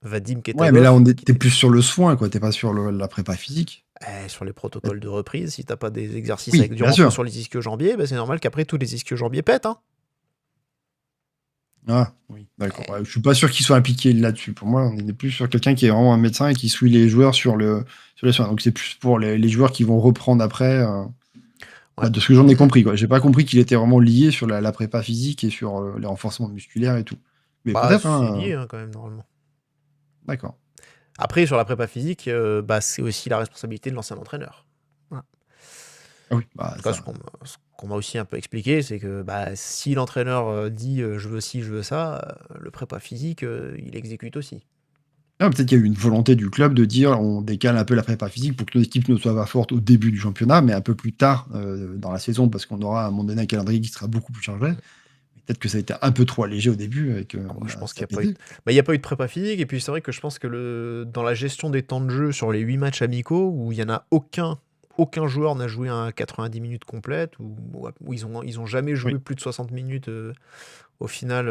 Vadim Ouais, Ketalov, mais là, qui t'es plus sur le soin, quoi. T'es pas sur la prépa physique. sur les protocoles de reprise. Si t'as pas des exercices Oui, avec du bien renfort sûr. sur les ischio-jambiers, c'est normal qu'après tous les ischio-jambiers pètent. Hein. Ah, oui, d'accord. Ouais, je suis pas sûr qu'il soit impliqué là-dessus. Pour moi, on est plus sur quelqu'un qui est vraiment un médecin et qui suit les joueurs sur les soins. Donc, c'est plus pour les joueurs qui vont reprendre après. Ouais. De ce que j'en ai compris, quoi. J'ai pas compris qu'il était vraiment lié sur la prépa physique et sur les renforcements musculaires et tout. Mais peut-être, C'est hein. lié quand même normalement. D'accord. Après, sur la prépa physique, c'est aussi la responsabilité de l'ancien entraîneur. Voilà. Ah oui, En tout cas, ce qu'on m'a aussi un peu expliqué, c'est que si l'entraîneur dit je veux ci, je veux ça, le prépa physique, il exécute aussi. peut-être qu'il y a eu une volonté du club de dire on décale un peu la prépa physique pour que nos équipes ne soient pas fortes au début du championnat, mais un peu plus tard dans la saison, parce qu'on aura à un moment donné un calendrier qui sera beaucoup plus chargé. Peut-être que ça a été un peu trop allégé au début. Je pense qu'il n'y a pas eu il n'y a pas eu de prépa physique, et puis c'est vrai que je pense que dans la gestion des temps de jeu sur les 8 matchs amicaux, où il n'y en a aucun joueur n'a joué un 90 minutes complètes, où ils ont jamais joué plus de 60 minutes au final,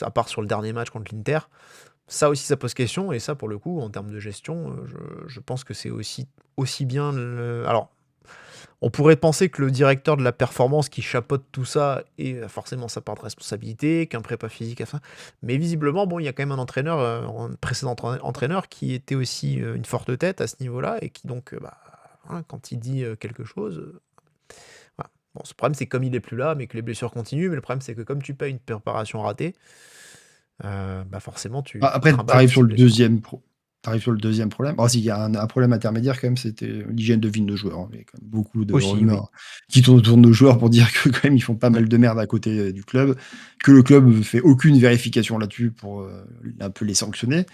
à part sur le dernier match contre l'Inter. Ça aussi, ça pose question, et ça, pour le coup, en termes de gestion, je pense que c'est aussi bien... Alors, on pourrait penser que le directeur de la performance qui chapeaute tout ça est forcément sa part de responsabilité, qu'un prépa physique a fait. Mais visiblement, il y a quand même un entraîneur, un précédent entraîneur qui était aussi une forte tête à ce niveau-là, et qui donc, quand il dit quelque chose... voilà. Bon, ce problème, c'est comme il n'est plus là, mais que les blessures continuent. Mais le problème, c'est que comme tu payes une préparation ratée, forcément, tu Après, trimbales t'arrives ces sur le blessures. t'arrives sur le deuxième problème. Alors, s'il y a un problème intermédiaire, quand même, c'était l'hygiène de vie de nos joueurs, hein. Il y a quand même beaucoup de Aussi, oui. rumeurs qui tournent autour de nos joueurs pour dire que, quand même, ils font pas mal de merde à côté du club, que le club fait aucune vérification là-dessus pour un peu les sanctionner.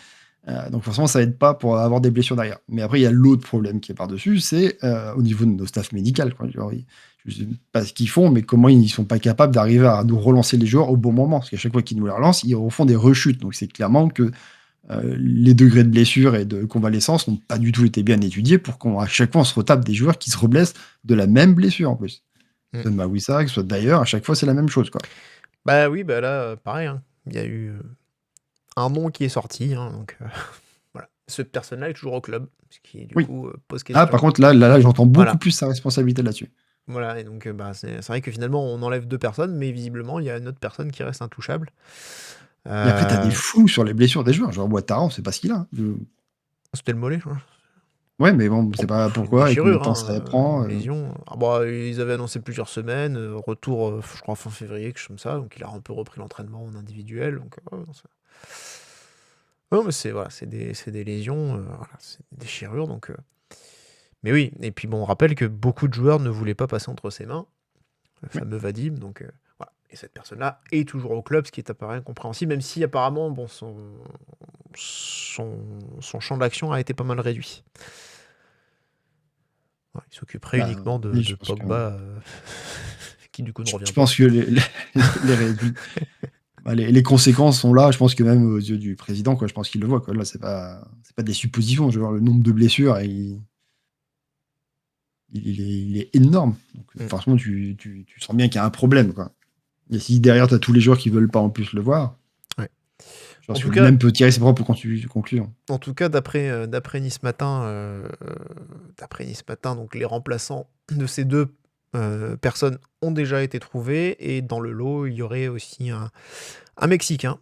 Donc, forcément, ça aide pas pour avoir des blessures derrière. Mais après, il y a l'autre problème qui est par-dessus, c'est au niveau de nos staffs médicaux, quoi. Genre, je sais pas ce qu'ils font, mais comment ils sont pas capables d'arriver à nous relancer les joueurs au bon moment. Parce qu'à chaque fois qu'ils nous les relancent, ils refont des rechutes. Donc, c'est clairement que les degrés de blessure et de convalescence n'ont pas du tout été bien étudiés pour qu'à chaque fois on se retape des joueurs qui se reblessent de la même blessure en plus. Mm. Soit de Maouissa, soit d'ailleurs, à chaque fois c'est la même chose, quoi. Bah oui, bah là, pareil, hein. Il y a eu un nom qui est sorti, hein, donc voilà. Cette personne-là est toujours au club, ce qui du Oui. coup pose question. Ah, par contre, là j'entends beaucoup Voilà. plus sa responsabilité là-dessus. Voilà, et donc bah, c'est vrai que finalement on enlève 2 personnes, mais visiblement il y a une autre personne qui reste intouchable. Et après, t'as des flous sur les blessures des joueurs. Genre, Ouattara, on sait pas ce qu'il a. C'était le mollet, je crois. Ouais, mais bon, c'est pas Une pourquoi et combien de déchirure, temps ça hein, prend. une lésion. Ah bah, ils avaient annoncé plusieurs semaines, retour, je crois fin février, quelque chose comme ça, donc il a un peu repris l'entraînement en individuel. Donc, ouais, non, non, mais c'est voilà, c'est des lésions, voilà, c'est des déchirures. Donc, mais oui, et puis bon, on rappelle que beaucoup de joueurs ne voulaient pas passer entre ses mains, le Ouais. fameux Vadim, donc voilà. Et cette personne-là est toujours au club, ce qui est apparemment incompréhensible, même si apparemment bon, son champ d'action a été pas mal réduit. Ouais, il s'occuperait Bah, uniquement oui, je de pense que, Pogba, qui du coup ne je revient pas. pense que les résultats. Bah, les conséquences sont là, je pense que même aux yeux du président, quoi, je pense qu'il le voit, quoi. Là, c'est pas des suppositions. Je veux dire, le nombre de blessures, il est énorme. Donc, Mm. franchement, tu sens bien qu'il y a un problème, quoi. Et si derrière, tu as tous les joueurs qui veulent pas en plus le voir, Ouais. je pense En que tout lui-même cas, peut tirer ses propres conclusions. En tout cas, d'après Nice Matin, donc les remplaçants de ces 2 personnes ont déjà été trouvés, et dans le lot, il y aurait aussi un Mexicain,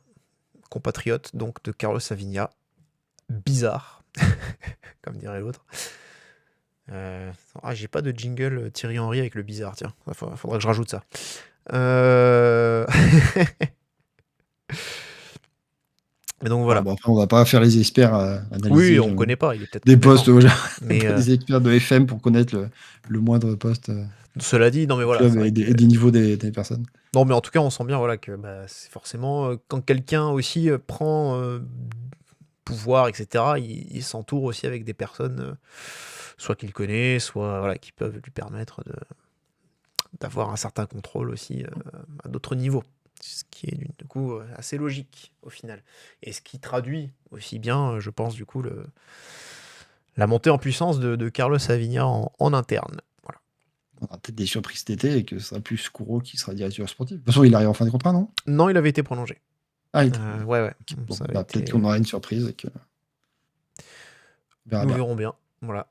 compatriote donc de Carlos Savinha, bizarre, comme dirait l'autre. J'ai pas de jingle Thierry Henry avec le bizarre, tiens, faudra que je rajoute ça. Mais donc voilà. Bon, après, on va pas faire les experts à analyser Oui, on connaît pas, il est peut-être des compétent. postes, voilà. Mais Pas des experts de FM pour connaître le moindre poste cela dit, non mais voilà, club c'est vrai et que- des niveaux des personnes. Non, mais en tout cas, on sent bien voilà, que bah, c'est forcément quand quelqu'un aussi prend pouvoir, etc., il s'entoure aussi avec des personnes, soit qu'il connaît, soit voilà, qui peuvent lui permettre d'avoir un certain contrôle aussi à d'autres niveaux. Ce qui est du coup assez logique au final. Et ce qui traduit aussi bien, je pense, du coup, la montée en puissance de Carlos Savinha en interne. Voilà. On aura peut-être des surprises cet été et que ce sera plus Kouro qui sera directeur sportif. De toute façon, il arrive en fin de contrat, non? Non, il avait été prolongé. Ah, Ouais. bon, Ça avait bah, été- peut-être qu'on aura une surprise et que. On verra Nous bien. verrons bien. Voilà.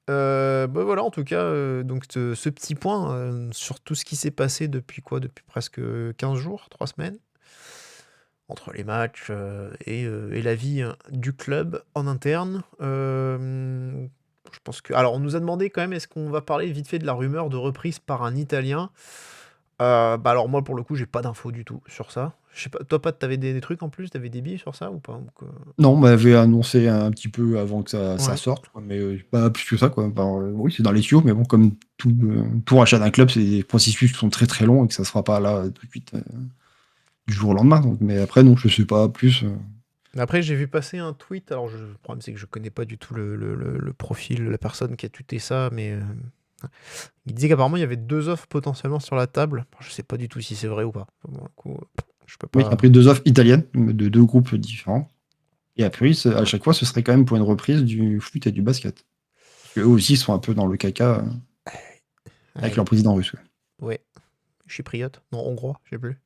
Bah voilà, en tout cas, donc ce petit point sur tout ce qui s'est passé depuis quoi? Depuis presque 15 jours, 3 semaines, entre les matchs et la vie du club en interne. Je pense que. Alors, on nous a demandé quand même, est-ce qu'on va parler vite fait de la rumeur de reprise par un Italien? Bah alors, moi, pour le coup, j'ai pas d'infos du tout sur ça. Je sais pas, toi, Pat, t'avais des trucs en plus? T'avais des billes sur ça ou pas? Non, on m'avait annoncé un petit peu avant que ça Ouais. sorte, quoi, mais pas plus que ça, quoi. Enfin, oui, c'est dans les tuyaux, mais bon, comme tout rachat d'un club, c'est des processus qui sont très très longs et que ça se fera pas là tout de suite du jour au lendemain. Donc, mais après, non, je sais pas plus. Après, j'ai vu passer un tweet. Alors, le problème, c'est que je connais pas du tout le profil, la personne qui a tweeté ça, mais il disait qu'apparemment, il y avait 2 offres potentiellement sur la table. Je sais pas du tout si c'est vrai ou pas. Bon, du coup, je peux Oui, pas. après 2 offres italiennes de 2 groupes différents. Et après, à chaque fois, ce serait quand même pour une reprise du foot et du basket. Parce qu'eux aussi sont un peu dans le caca avec leur président russe. Ouais. Chypriote. Non, hongrois, je sais plus.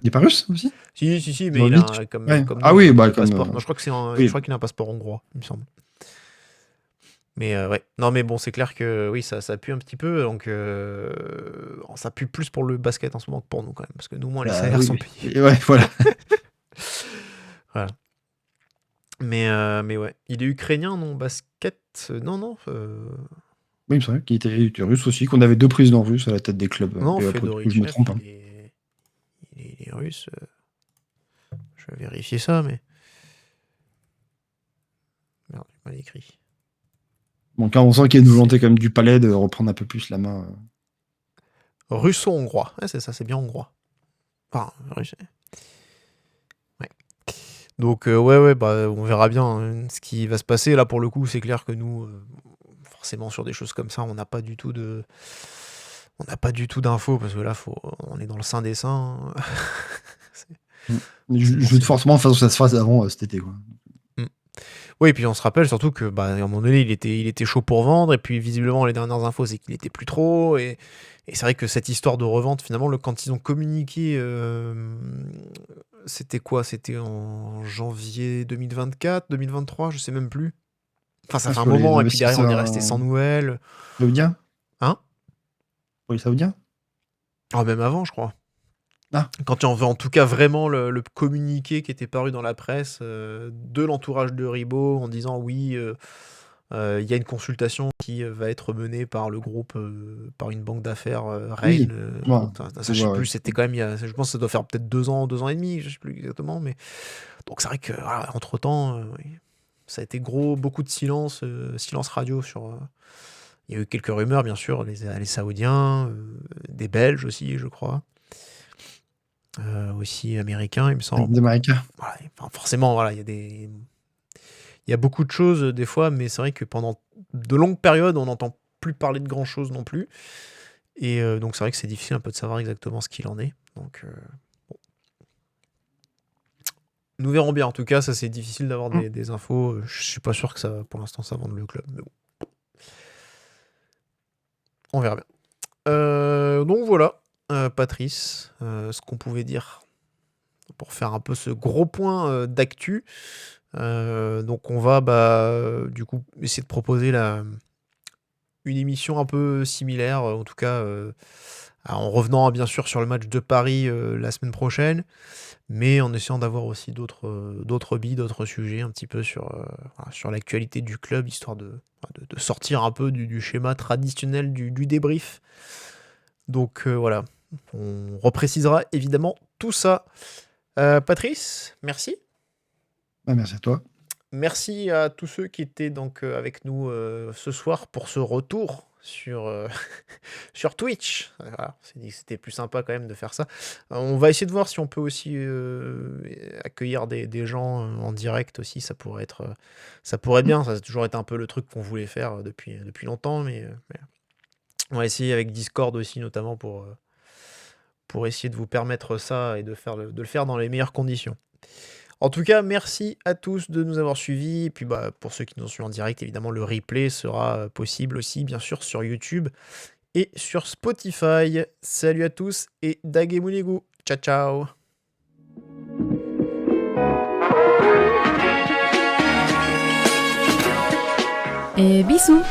Il n'est pas russe aussi? Si, mais il Ibrahimovic. a comme, Ouais. comme Ah nous, oui, il a bah, un comme, passeport. Non, je crois que oui. je crois qu'il a un passeport hongrois, il me semble. Mais ouais. Non, mais bon, c'est clair que oui, ça pue un petit peu. Donc, ça pue plus pour le basket en ce moment que pour nous, quand même. Parce que nous, au moins, les Bah, salaires oui. sont payés. Et ouais, voilà. Voilà. Mais ouais. Il est ukrainien, non? Basket? Non. Oui, il me semblait qu'il était russe aussi, qu'on avait 2 présidents russes à la tête des clubs. Non, Et après, du coup, je me Fedorichev, trompe. Hein. il est russe. Je vais vérifier ça, mais Merde, j'ai mal écrit. Donc, on sent qu'il y a une volonté quand même du palais de reprendre un peu plus la main. Russo-hongrois. Ouais, c'est ça, c'est bien hongrois. Enfin, russe. Ouais. Donc, ouais, bah, on verra bien hein, ce qui va se passer. Là, pour le coup, c'est clair que nous, forcément, sur des choses comme ça, on n'a pas du tout d'infos parce que là, on est dans le sein des seins. Je veux forcément faire que ça se fasse avant cet été, quoi. Oui, et puis on se rappelle surtout que, bah, à un moment donné, il était chaud pour vendre, et puis visiblement, les dernières infos, c'est qu'il était plus trop, et c'est vrai que cette histoire de revente, finalement, quand ils ont communiqué, c'était quoi? C'était en janvier 2024, 2023, je sais même plus. Enfin, ça fait un Pour les moment, et puis derrière, on est resté investisseurs sans nouvelles. saoudiens. Hein? Pour les saoudiens. Ah, même avant, je crois. Ah. Quand on veut en tout cas vraiment le communiqué qui était paru dans la presse de l'entourage de Ribot en disant oui, il y a une consultation qui va être menée par le groupe, par une banque d'affaires Rain. Oui. Ouais. Ça, je sais Ouais. plus, c'était quand même, je pense que ça doit faire peut-être 2 ans et demi, je sais plus exactement. Mais donc c'est vrai que voilà, entre-temps, oui, ça a été beaucoup de silence radio sur. Il y a eu quelques rumeurs, bien sûr, les Saoudiens, des Belges aussi, je crois. Aussi américains, il me semble. D'Américains. Voilà, enfin, forcément, voilà, il y a beaucoup de choses des fois, mais c'est vrai que pendant de longues périodes, on n'entend plus parler de grand chose non plus. Et donc c'est vrai que c'est difficile un peu de savoir exactement ce qu'il en est. Donc bon. Nous verrons bien. En tout cas, ça c'est difficile d'avoir des infos. Je suis pas sûr que ça, pour l'instant, ça vende le club. Mais bon. On verra bien. Donc voilà. Patrice, ce qu'on pouvait dire pour faire un peu ce gros point d'actu. Donc on va du coup essayer de proposer une émission un peu similaire, en tout cas en revenant bien sûr sur le match de Paris la semaine prochaine, mais en essayant d'avoir aussi d'autres billes, d'autres sujets un petit peu sur l'actualité du club, histoire de sortir un peu du schéma traditionnel du débrief. Donc voilà, on reprécisera évidemment tout ça. Patrice, merci. Merci à toi. Merci à tous ceux qui étaient donc avec nous ce soir pour ce retour sur Twitch. Voilà, on s'est dit que c'était plus sympa quand même de faire ça. On va essayer de voir si on peut aussi accueillir des gens en direct aussi. Ça pourrait bien. Ça a toujours été un peu le truc qu'on voulait faire depuis longtemps, mais on va essayer avec Discord aussi notamment pour essayer de vous permettre ça et de le faire dans les meilleures conditions. En tout cas, merci à tous de nous avoir suivis. Et puis pour ceux qui nous ont suivis en direct, évidemment, le replay sera possible aussi, bien sûr, sur YouTube et sur Spotify. Salut à tous et Dagemuligu. Ciao, ciao. Et bisous.